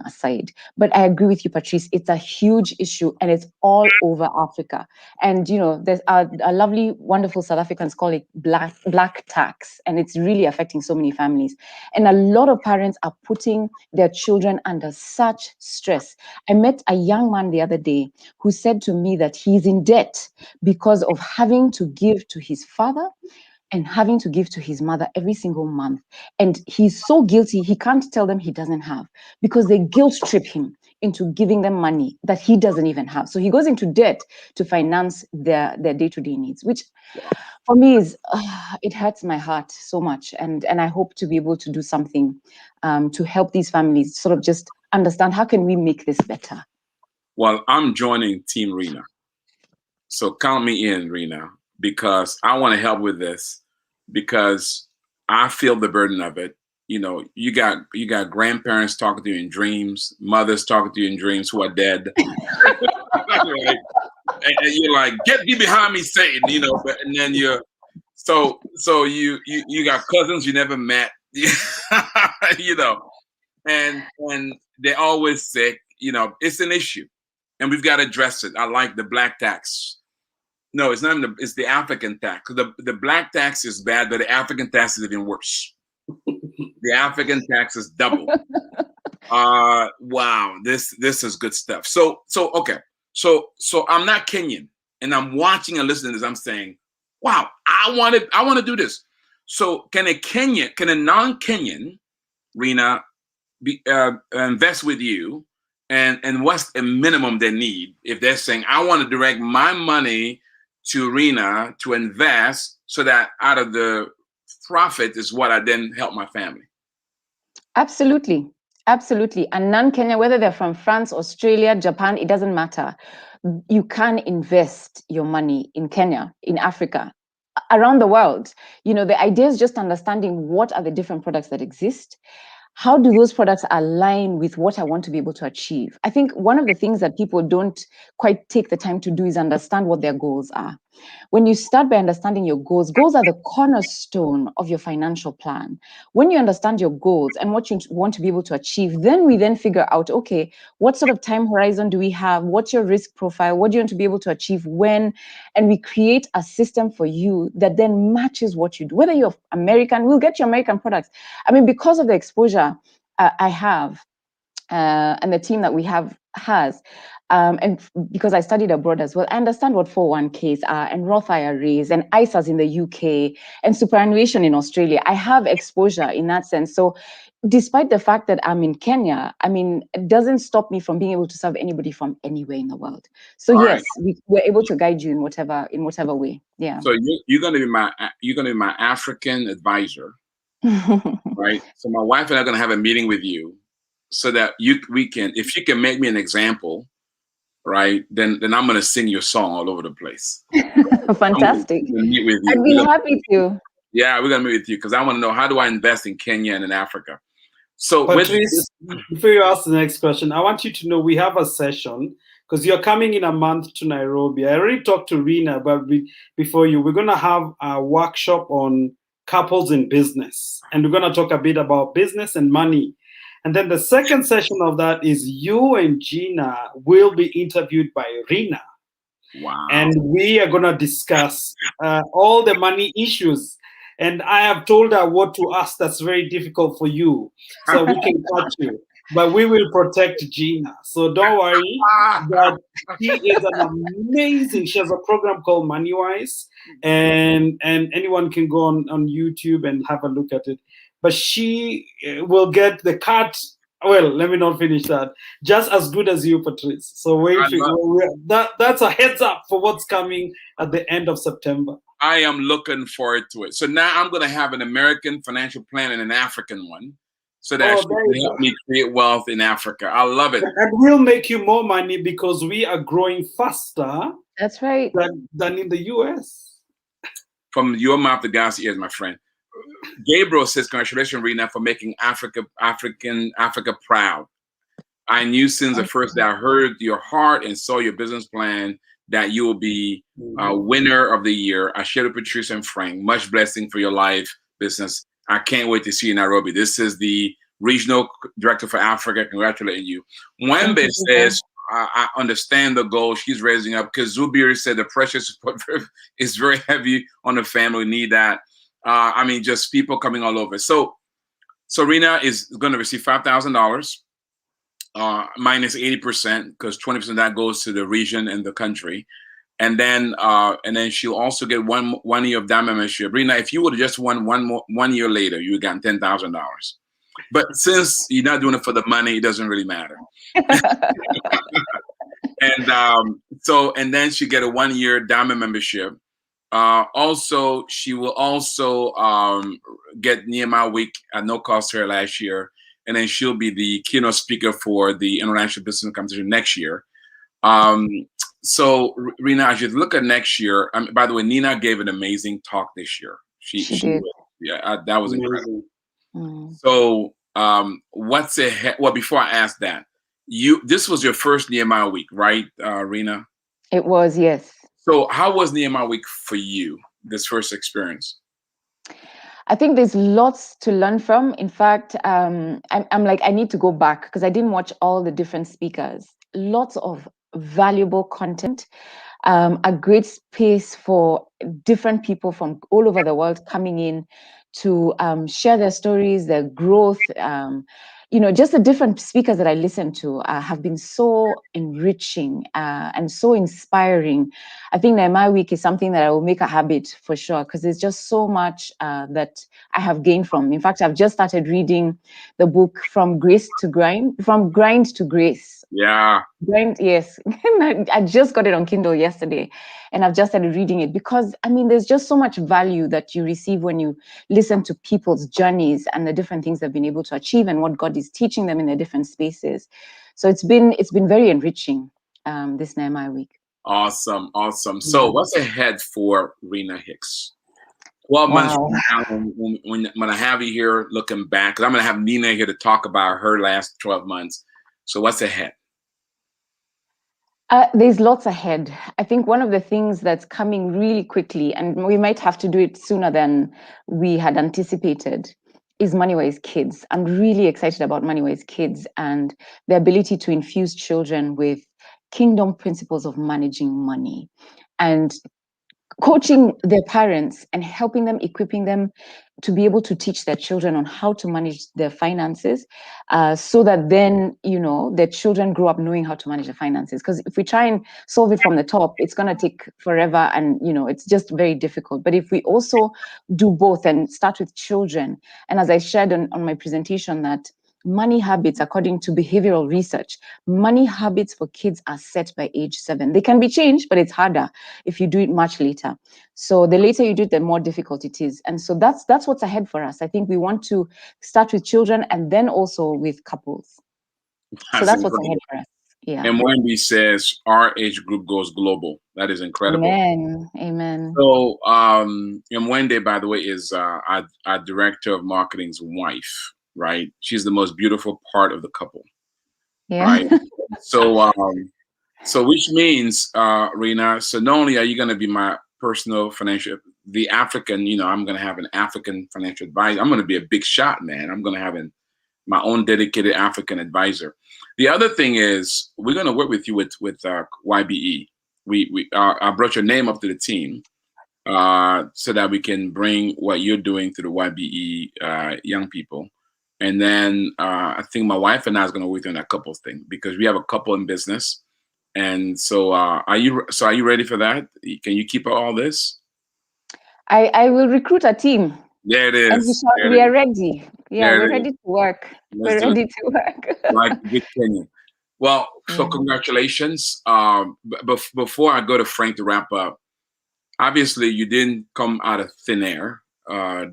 aside. But I agree with you, Patrice. It's a huge issue, and it's all over Africa. And there's a lovely, wonderful South Africans call it black tax, and it's really affecting so many families. And a lot of parents are putting their children under such stress. I met a young man the other day who said to me that he's in debt because of having to give to his father and having to give to his mother every single month. And he's so guilty, he can't tell them he doesn't have, because they guilt trip him into giving them money that he doesn't even have. So he goes into debt to finance their day-to-day needs, which for me is, it hurts my heart so much. And I hope to be able to do something to help these families sort of just understand, how can we make this better? Well, I'm joining Team Reyna. So count me in, Reyna, because I want to help with this, because I feel the burden of it. You got grandparents talking to you in dreams, mothers talking to you in dreams who are dead. Right? And you're like, get behind me, Satan, and then so you got cousins you never met, and they're always sick. It's an issue, and we've got to address it. I like the black tax. No, it's not. It's the African tax. The black tax is bad, but the African tax is even worse. The African tax is double. Wow, this is good stuff. So okay. So I'm not Kenyan, and I'm watching and listening to this. I'm saying, wow, I want to do this. So can a non-Kenyan, Reyna, invest with you, and what's the minimum they need if they're saying, I want to direct my money to Reyna to invest, so that out of the profit is what I then help my family? Absolutely. And non-Kenya, whether they're from France, Australia, Japan, it doesn't matter. You can invest your money in Kenya, in Africa, around the world. The idea is just understanding what are the different products that exist. How do those products align with what I want to be able to achieve? I think one of the things that people don't quite take the time to do is understand what their goals are. When you start by understanding your goals are the cornerstone of your financial plan. When you understand your goals and what you want to be able to achieve, then we figure out, okay, what sort of time horizon do we have? What's your risk profile? What do you want to be able to achieve when? And we create a system for you that then matches what you do. Whether you're American, we'll get you American products. I mean, because of the exposure I have, and the team that we has, and because I studied abroad as well, I understand what 401ks are, and Roth IRAs, and ISAs in the UK, and superannuation in Australia. I have exposure in that sense. So despite the fact that I'm in Kenya, it doesn't stop me from being able to serve anybody from anywhere in the world. So All yes, right. we're able to guide you in whatever way. Yeah. So you're gonna be my African advisor, right? So my wife and I are gonna have a meeting with you, so that we can, if you can make me an example, right? Then I'm gonna sing your song all over the place. Fantastic. I'm gonna meet with you. I'd be happy to. Yeah, we're gonna meet with you, because I want to know, how do I invest in Kenya and in Africa? So Patrice, before you ask the next question, I want you to know we have a session, because you're coming in a month to Nairobi. I already talked to Rina, but before you, we're going to have a workshop on couples in business, and we're going to talk a bit about business and money. And then the second session of that is you and Gina will be interviewed by Rina. Wow. And we are going to discuss all the money issues. And I have told her what to ask that's very difficult for you, so we can catch you. But we will protect Gina. So don't worry. But she is an amazing, she has a program called Moneywise. And anyone can go on YouTube and have a look at it. But she will get the cut. Well, let me not finish that. Just as good as you, Patrice. So that's a heads up for what's coming at the end of September. I am looking forward to it. So now I'm going to have an American financial plan and an African one. so that Oh, she there can you help go. me create wealth in Africa. I love it. And we'll make you more money because we are growing faster That's right. than in the US. From your mouth to God's ears, my friend. Gabriel says, "Congratulations, Rena, for making Africa proud. I knew since the first day I heard your heart and saw your business plan that you will be a winner of the year. I shared with Patrice and Frank. Much blessing for your life business. I can't wait to see you in Nairobi." This is the regional director for Africa. Congratulating you. Mwembe says, I understand the goal she's raising up, because Zubir said the pressure support is very heavy on the family. We need that. I mean, just people coming all over. So Rena is going to receive $5,000 minus 80%, because 20% of that goes to the region and the country. And then she'll also get one year of diamond membership. Rena, if you would have just won 1 year later, you would have gotten $10,000. But since you're not doing it for the money, it doesn't really matter. And then she get a 1 year diamond membership. Also, she will also get Nehemiah Week at no cost to her last year, and then she'll be the keynote speaker for the International Business Competition next year. So, Rena, as you look at next year, by the way, Nina gave an amazing talk this year. She did. Yeah, that was incredible. Mm. So, what's ahead? Well, before I ask that, this was your first Nehemiah Week, right, Rena? It was, yes. So, how was Nehemiah Week for you, this first experience? I think there's lots to learn from. In fact, I'm like, I need to go back because I didn't watch all the different speakers. Lots of valuable content, a great space for different people from all over the world coming in to share their stories, their growth. Just the different speakers that I listened to have been so enriching and so inspiring. I think Nehemiah Week is something that I will make a habit for sure, because there's just so much that I have gained from. In fact, I've just started reading the book From Grind to Grace. Yeah. Grind, yes. I just got it on Kindle yesterday, and I've just started reading it because, there's just so much value that you receive when you listen to people's journeys and the different things they've been able to achieve and what God is teaching them in their different spaces. So it's been very enriching, this Nehemiah Week. Awesome. So what's ahead for Rina Hicks? 12 months from now, when I have you here looking back, because I'm going to have Nina here to talk about her last 12 months. So what's ahead? There's lots ahead. I think one of the things that's coming really quickly, and we might have to do it sooner than we had anticipated, is Moneywise Kids. I'm really excited about Moneywise Kids and the ability to infuse children with kingdom principles of managing money and coaching their parents and helping them, equipping them to be able to teach their children on how to manage their finances, so that then, their children grow up knowing how to manage their finances. Because if we try and solve it from the top, it's going to take forever and, it's just very difficult. But if we also do both and start with children, and as I shared on my presentation, that money habits, according to behavioral research, money habits for kids are set by age 7. They can be changed, but it's harder if you do it much later. So the later you do it, the more difficult it is. And so that's what's ahead for us. I think we want to start with children and then also with couples. So that's what's ahead for us. Yeah. And Wendy says our age group goes global. That is incredible. Amen. So, and Wendy, by the way, is our director of marketing's wife. Right, she's the most beautiful part of the couple. Yeah. Right. So, which means, Rena. So not only are you going to be my personal the African, I'm going to have an African financial advisor. I'm going to be a big shot, man. I'm going to have my own dedicated African advisor. The other thing is we're going to work with you with YBE. I brought your name up to the team. So that we can bring what you're doing to the YBE young people. And then I think my wife and I is going to work on that couple thing, because we have a couple in business. And so are you ready for that? Can you keep all this? I will recruit a team. There it is. And we are ready. Yeah, we're ready to work. We're ready to work. Like big Kenya. Well, so congratulations. Before I go to Frank to wrap up, obviously you didn't come out of thin air.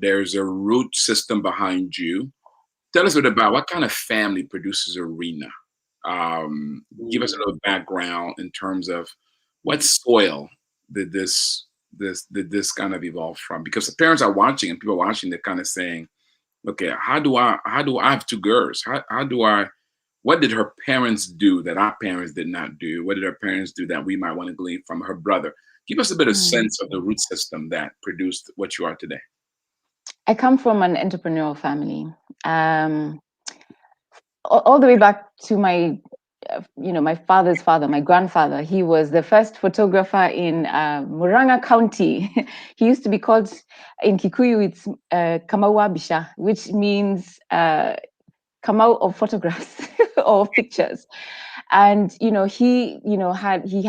There's a root system behind you. Tell us a bit about what kind of family produces a Rena. Give us a Mm. little background in terms of what soil did this kind of evolve from? Because the parents are watching and people are watching, they're kind of saying, okay, how do I have two girls? How do I what did her parents do that our parents did not do? What did her parents do that we might want to glean from her brother? Give us a bit of Mm. sense of the root system that produced what you are today. I come from an entrepreneurial family. Um, all the way back to my my father's father, my grandfather. He was the first photographer in Muranga County. He used to be called, in Kikuyu, it's Kamau Bisha, which means Kamau of photographs or pictures. And he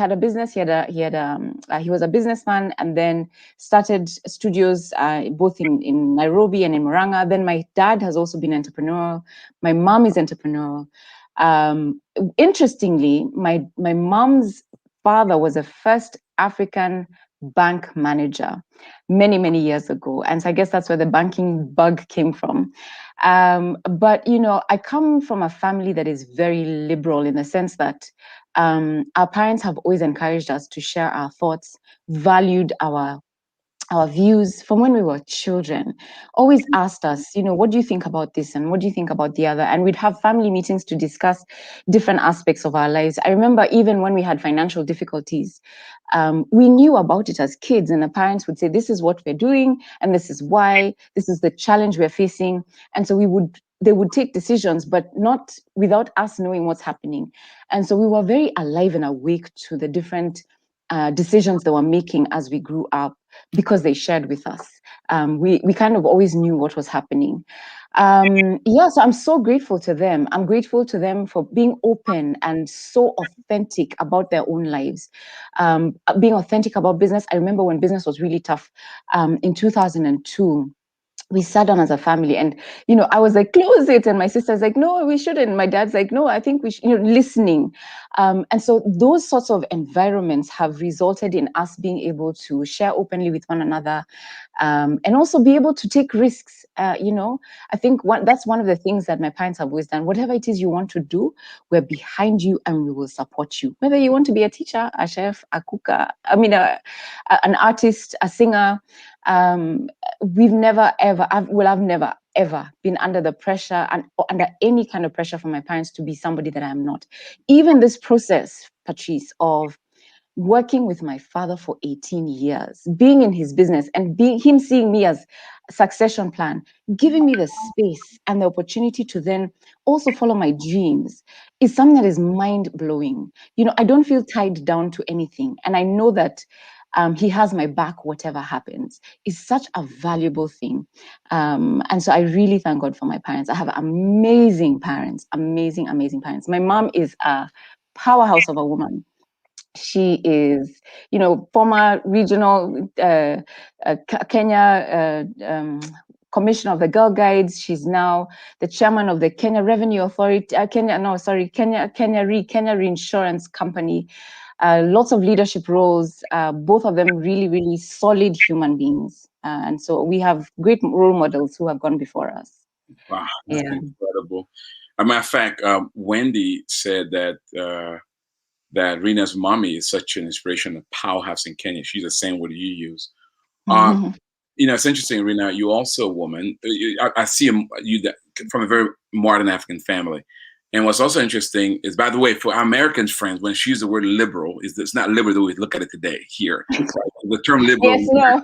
had a business. He was a businessman, and then started studios both in Nairobi and in Muranga. Then my dad has also been entrepreneurial. My mom is entrepreneurial. Interestingly, my mom's father was the first African bank manager many years ago, and so I guess that's where the banking bug came from. But I come from a family that is very liberal, in the sense that our parents have always encouraged us to share our thoughts, valued our views from when we were children, always asked us, what do you think about this and what do you think about the other? And we'd have family meetings to discuss different aspects of our lives. I remember even when we had financial difficulties, we knew about it as kids, and the parents would say, this is what we're doing, and this is why, this is the challenge we're facing. And so they would take decisions, but not without us knowing what's happening. And so we were very alive and awake to the different decisions they were making as we grew up, because they shared with us. We kind of always knew what was happening. So I'm so grateful to them. I'm grateful to them for being open and so authentic about their own lives. Being authentic about business. I remember when business was really tough in 2002. We sat down as a family, and I was like, close it, and my sister's like, no, we shouldn't. My dad's like, no, I think we should. Listening. And so those sorts of environments have resulted in us being able to share openly with one another, and also be able to take risks. I think that's one of the things that my parents have always done. Whatever it is you want to do, we're behind you and we will support you. Whether you want to be a teacher, a chef, a cooker, an artist, a singer. We've never ever, I've never ever been under the pressure and under any kind of pressure from my parents to be somebody that I'm not. Even this process, Patrice, of working with my father for 18 years, being in his business and him seeing me as a succession plan, giving me the space and the opportunity to then also follow my dreams, is something that is mind blowing. I don't feel tied down to anything. And I know that he has my back, whatever happens, is such a valuable thing. And so I really thank God for my parents. I have amazing parents, amazing parents. My mom is a powerhouse of a woman. She is, former regional Kenya commissioner of the Girl Guides. She's now the chairman of the Kenya Revenue Authority, Kenya Reinsurance Company. Lots of leadership roles, both of them really solid human beings. And so we have great role models who have gone before us. Wow, that's Yeah. incredible. As a matter of fact, Wendy said that Rina's mommy is such an inspiration, a powerhouse in Kenya. She's the same word you use. It's interesting, Rina. You also a woman. I see you from a very modern African family. And what's also interesting is, by the way, for our American friends, when she used the word liberal, it's not liberal the way we look at it today here. Right? The term liberal Yes, no.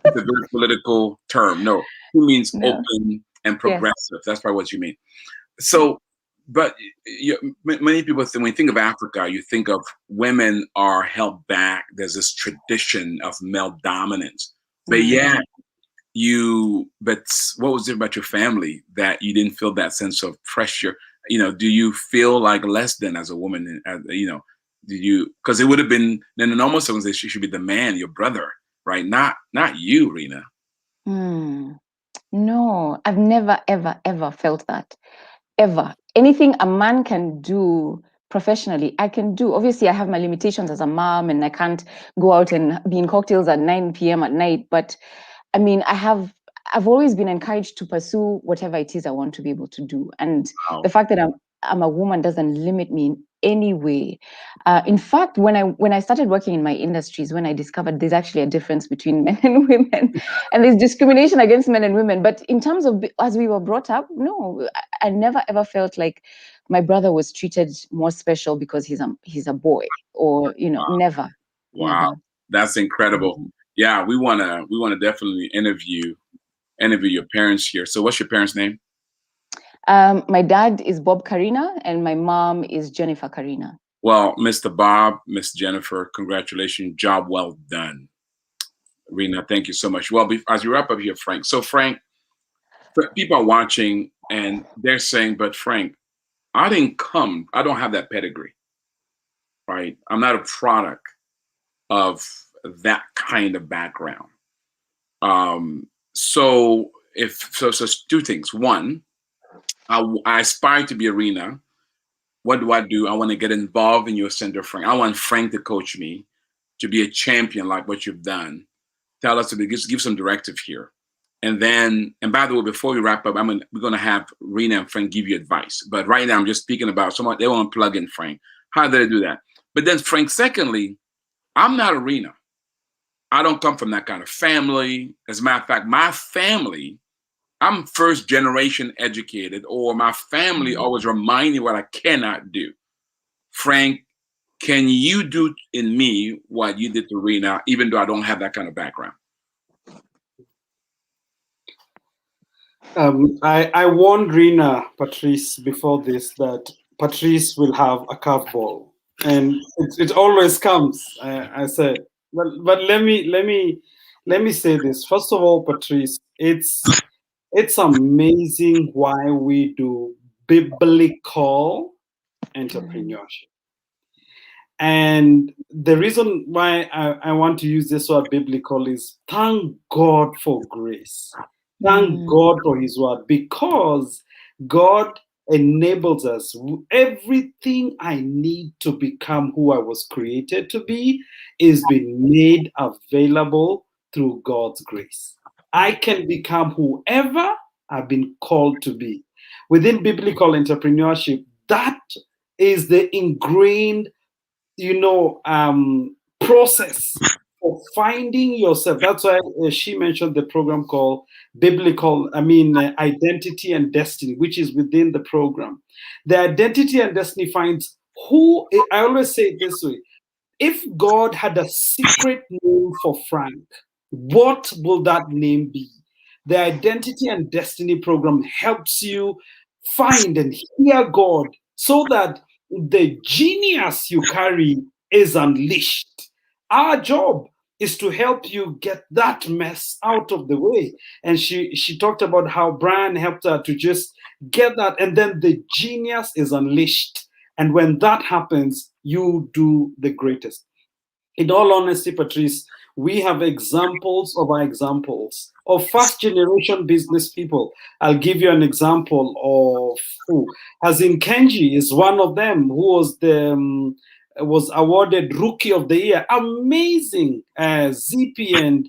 is a very political term. No, it means No. open and Yes. progressive. That's probably what you mean. So, but many people think, when you think of Africa, you think of women are held back. There's this tradition of male dominance. But yeah, but what was it about your family that you didn't feel that sense of pressure? Do you feel like less than as a woman? Did you, because it would have been, then in almost someone says she should be the man, your brother, right? Not you, Rina. No, I've never, ever felt that. Ever. Anything a man can do professionally, I can do. Obviously, I have my limitations as a mom, and I can't go out and be in cocktails at 9 p.m. at night. But I mean, I've always been encouraged to pursue whatever it is I want to be able to do. And Wow. the fact that I'm a woman doesn't limit me in any way. In fact, when I started working in my industries, when I discovered there's actually a difference between men and women, and there's discrimination against men and women. But in terms of as we were brought up, no, I never ever felt like my brother was treated more special because he's a boy, or never. Wow, Never. that's incredible. Mhm. Yeah, we wanna definitely interview your parents here. So, what's your parents' name? My dad is Bob Karina, and my mom is Jennifer Karina. Well, Mr. Bob, Miss Jennifer, congratulations, job well done. Rena, thank you so much. Well, as we wrap up here, Frank. So, Frank, people are watching and they're saying, "But Frank, I don't have that pedigree, right? I'm not a product of that kind of background." So so two things. One, I aspire to be a Rena. What do I do? I want to get involved in your center, Frank. I want Frank to coach me to be a champion like what you've done. Tell us to give some directive here. And by the way, before we wrap up, we're going to have Rena and Frank give you advice. But right now, I'm just speaking about someone, they want to plug in Frank. How did I do that? But then, Frank, secondly, I'm not a Rena. I don't come from that kind of family. As a matter of fact, my family, I'm first generation educated, or my family always remind me what I cannot do. Frank, can you do in me what you did to Rena, even though I don't have that kind of background? I warned Rina, Patrice, before this that Patrice will have a curveball, and it always comes. I said, but let me say this. First of all, Patrice, it's amazing why we do biblical entrepreneurship. And the reason why I want to use this word biblical is thank God for grace. Thank God for His word, because God enables us. Everything I need to become who I was created to be is being made available through God's grace. I can become whoever I've been called to be. Within biblical entrepreneurship, that is the ingrained process of finding yourself. That's why she mentioned the program called Identity and Destiny, which is within the program. The Identity and Destiny finds who, I always say it this way: if God had a secret name for Frank, what will that name be? The Identity and Destiny program helps you find and hear God so that the genius you carry is unleashed. Our job is to help you get that mess out of the way. And she talked about how Brian helped her to just get that, and then the genius is unleashed. And when that happens, you do the greatest. In all honesty, Patrice, we have examples of our examples of first generation business people. I'll give you an example of who. As in Kenji is one of them who was awarded Rookie of the Year. Amazing. ZP and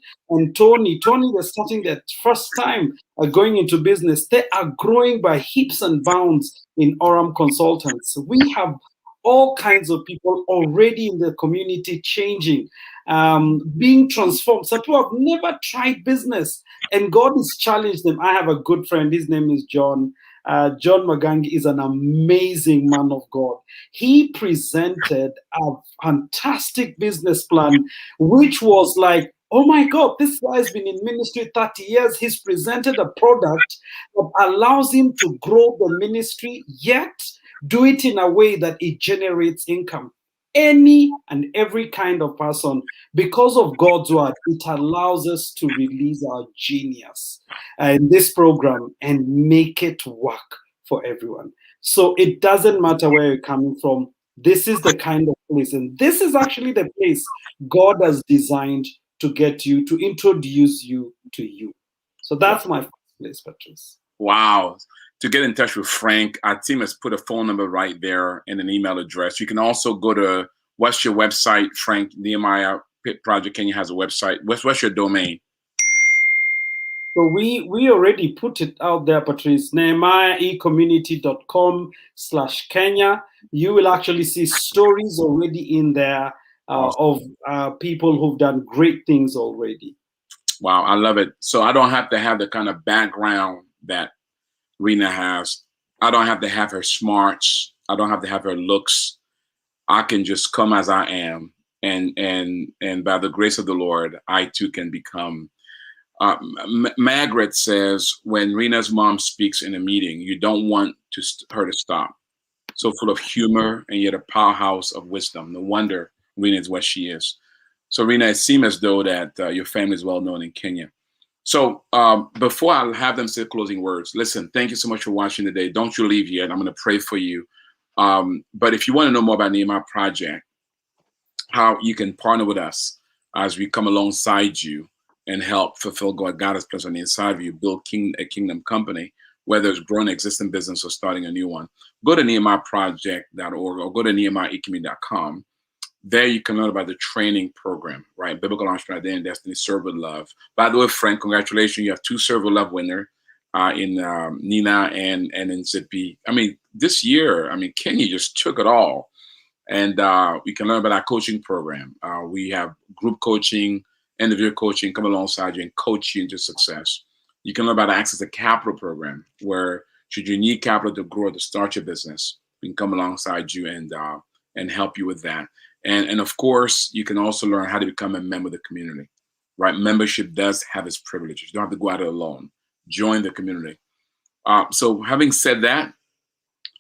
Tony. Tony, they're starting their first time going into business. They are growing by heaps and bounds in Oram Consultants. We have all kinds of people already in the community changing, being transformed. Some people have never tried business, and God has challenged them. I have a good friend. His name is John. John Magangi is an amazing man of God. He presented a fantastic business plan, which was like, oh my God, this guy has been in ministry 30 years. He's presented a product that allows him to grow the ministry, yet do it in a way that it generates income. Any and every kind of person, because of God's word, it allows us to release our genius in this program and make it work for everyone. So it doesn't matter where you're coming from. This is the kind of place, and this is actually the place God has designed to get you, to introduce you to you. So that's my first place, Patrice. Wow. To get in touch with Frank, our team has put a phone number right there and an email address. You can also go to, what's your website, Frank? Nehemiah Project Kenya has a website. What's your domain? So we already put it out there, Patrice. NehemiahEcommunity.com/Kenya. You will actually see stories already in there of people who've done great things already. Wow, I love it. So I don't have to have the kind of background that Rina has. I don't have to have her smarts. I don't have to have her looks. I can just come as I am, and by the grace of the Lord, I too can become. Margaret says when Rina's mom speaks in a meeting, you don't want her to stop. So full of humor and yet a powerhouse of wisdom. No wonder Rina is what she is. So Rina, it seems as though that your family is well known in Kenya. So before I have them say closing words, listen, thank you so much for watching today. Don't you leave yet. I'm going to pray for you. But if you want to know more about Nehemiah Project, how you can partner with us as we come alongside you and help fulfill God has placed on the inside of you, build a kingdom company, whether it's growing an existing business or starting a new one, go to NehemiahProject.org or go to NehemiahEcommunity.com. There you can learn about the training program, right? Biblical Entrepreneur Identity and Destiny, Serve with Love. By the way, Frank, congratulations. You have 2 Serve with Love winners in Nina and in Zippy. I mean, this year, Kenya just took it all. And we can learn about our coaching program. We have group coaching, individual coaching, come alongside you and coach you into success. You can learn about our Access to Capital program, where should you need capital to grow or to start your business, we can come alongside you and help you with that. And of course, you can also learn how to become a member of the community, right? Membership does have its privileges. You don't have to go at it alone. Join the community. So having said that,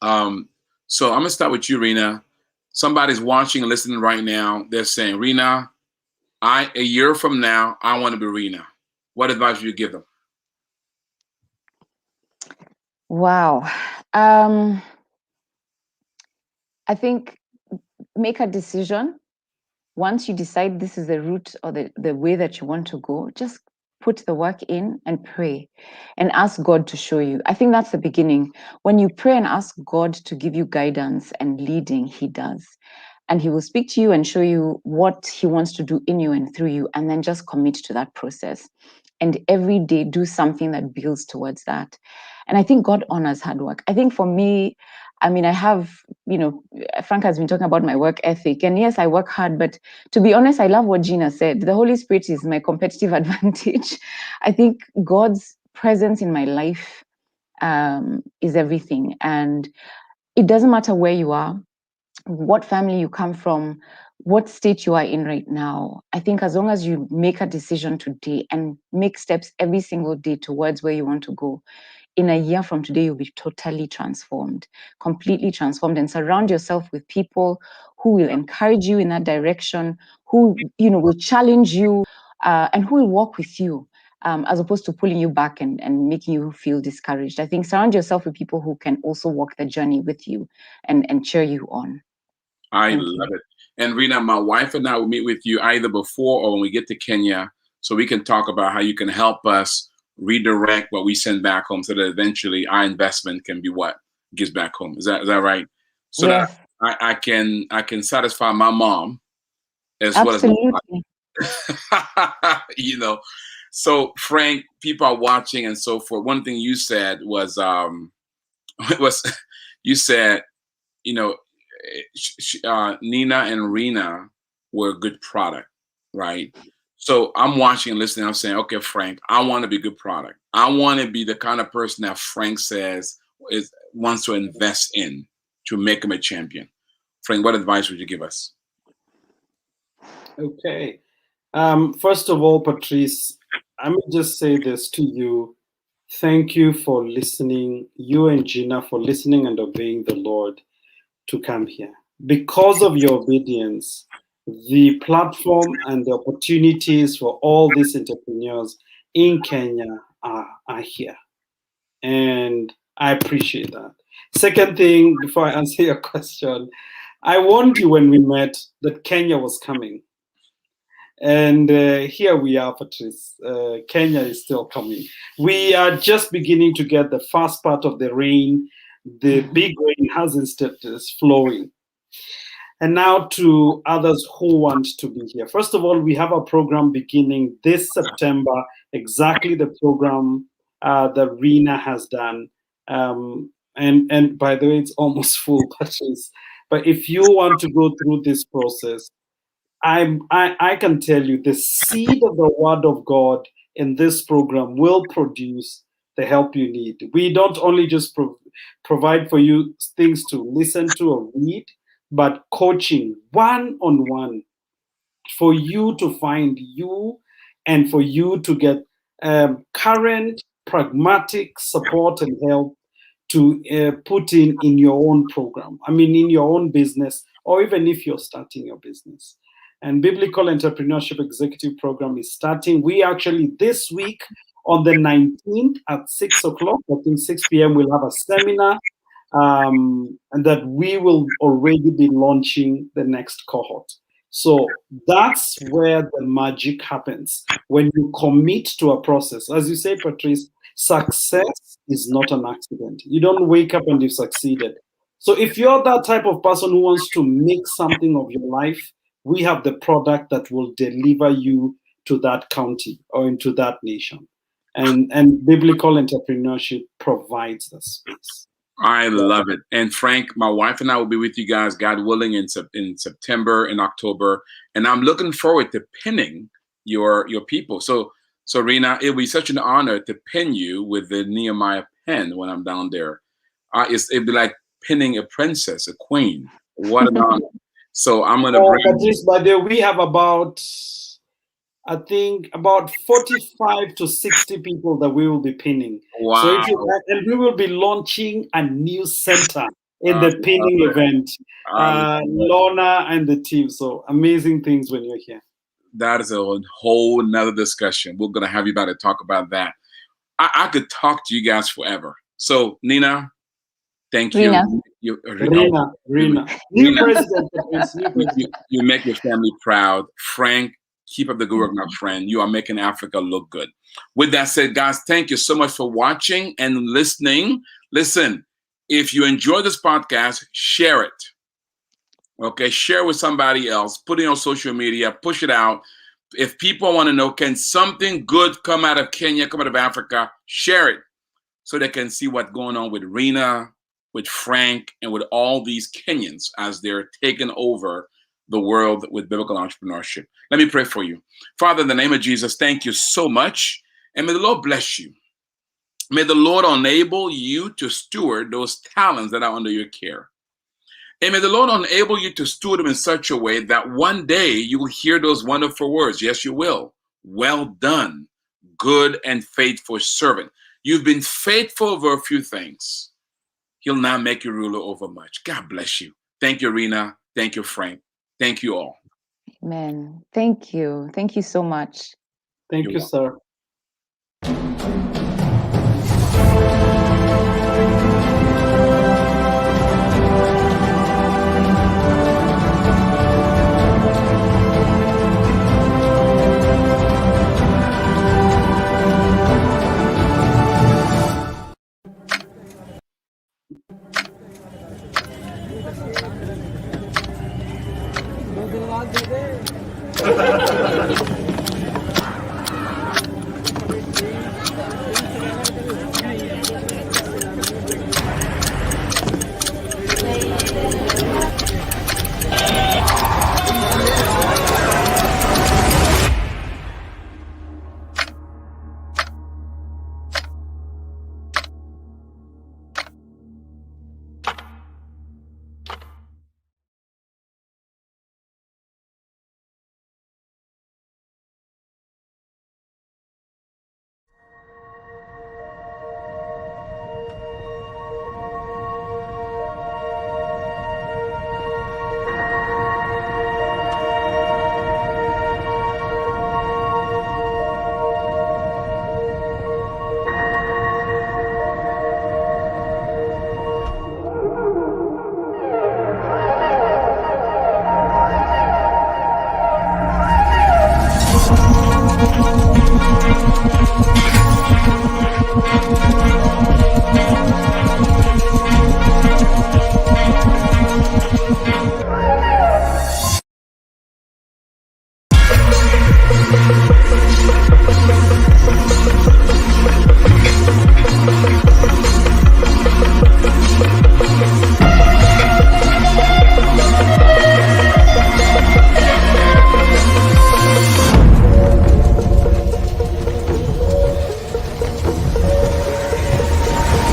so I'm gonna start with you, Rina. Somebody's watching and listening right now. They're saying, Rina, a year from now, I want to be Rina. What advice would you give them? Wow. I think make a decision. Once you decide this is the route or the way that you want to go, just put the work in and pray and ask God to show you. I think that's the beginning. When you pray and ask God to give you guidance and leading, He does. And He will speak to you and show you what He wants to do in you and through you, and then just commit to that process. And every day do something that builds towards that. And I think God honors hard work. I think for me, I have, Frank has been talking about my work ethic. And yes, I work hard, but to be honest, I love what Gina said. The Holy Spirit is my competitive advantage. I think God's presence in my life is everything. And it doesn't matter where you are, what family you come from, what state you are in right now. I think as long as you make a decision today and make steps every single day towards where you want to go, in a year from today, you'll be totally transformed, completely transformed, and surround yourself with people who will encourage you in that direction, who will challenge you, and who will walk with you, as opposed to pulling you back and making you feel discouraged. I think surround yourself with people who can also walk the journey with you and cheer you on. I love it. And Rina, my wife and I will meet with you either before or when we get to Kenya, so we can talk about how you can help us redirect what we send back home, so that eventually our investment can be what gives back home. Is that right? So yes. that I can satisfy my mom as Absolutely. well as So Frank, people are watching and so forth. One thing you said was you said, Nina and Rina were a good product, right? So I'm watching and listening. I'm saying, okay, Frank, I want to be a good product. I want to be the kind of person that Frank says wants to invest in to make him a champion. Frank, what advice would you give us? Okay. First of all, Patrice, let me just say this to you. Thank you for listening, you and Gina, for listening and obeying the Lord to come here. Because of your obedience, the platform and the opportunities for all these entrepreneurs in Kenya are here. And I appreciate that. Second thing, before I answer your question, I warned you when we met that Kenya was coming. And here we are, Patrice. Kenya is still coming. We are just beginning to get the first part of the rain. The big rain hasn't started flowing. And now to others who want to be here. First of all, we have a program beginning this September, exactly the program that Rina has done. And by the way, it's almost full, Patrice. But if you want to go through this process, I can tell you the seed of the word of God in this program will produce the help you need. We don't only just provide for you things to listen to or read, but coaching one-on-one for you to find you and for you to get current pragmatic support and help to put in your own program. I mean, in your own business, or even if you're starting your business. And Biblical Entrepreneurship Executive Program is starting. We actually, this week on the 19th at 6 o'clock, I think 6 p.m., we'll have a seminar, and that we will already be launching the next cohort. So that's where the magic happens. When you commit to a process, as you say, Patrice, success is not an accident. You don't wake up and you've succeeded. So if you're that type of person who wants to make something of your life, we have the product that will deliver you to that county or into that nation. And Biblical Entrepreneurship provides the space. I love it. And Frank, my wife and I will be with you guys, God willing, in September and October. And I'm looking forward to pinning your people. So Rina, it'll be such an honor to pin you with the Nehemiah pen when I'm down there. It'd be like pinning a princess, a queen. What an honor. So I'm going to bring... By the way, we have about 45 to 60 people that we will be pinning. Wow. So and we will be launching a new center in the pinning event. Lorna and the team. So amazing things when you're here. That is a whole nother discussion. We're going to have you about to talk about that. I could talk to you guys forever. So Nina, thank you. Rina. New president. You make your family proud. Frank, keep up the good work, my friend. You are making Africa look good. With that said, guys, thank you so much for watching and listening. Listen, if you enjoy this podcast, share it. Okay, share with somebody else. Put it on social media. Push it out. If people want to know, can something good come out of Kenya, come out of Africa, share it so they can see what's going on with Rina, with Frank, and with all these Kenyans as they're taking over the world with biblical entrepreneurship. Let me pray for you. Father, in the name of Jesus, thank you so much. And may the Lord bless you. May the Lord enable you to steward those talents that are under your care. And may the Lord enable you to steward them in such a way that one day you will hear those wonderful words. Yes, you will. Well done, good and faithful servant. You've been faithful over a few things. He'll now make you ruler over much. God bless you. Thank you, Rina. Thank you, Frank. Thank you all. Amen. Thank you. Thank you so much. Thank you, sir.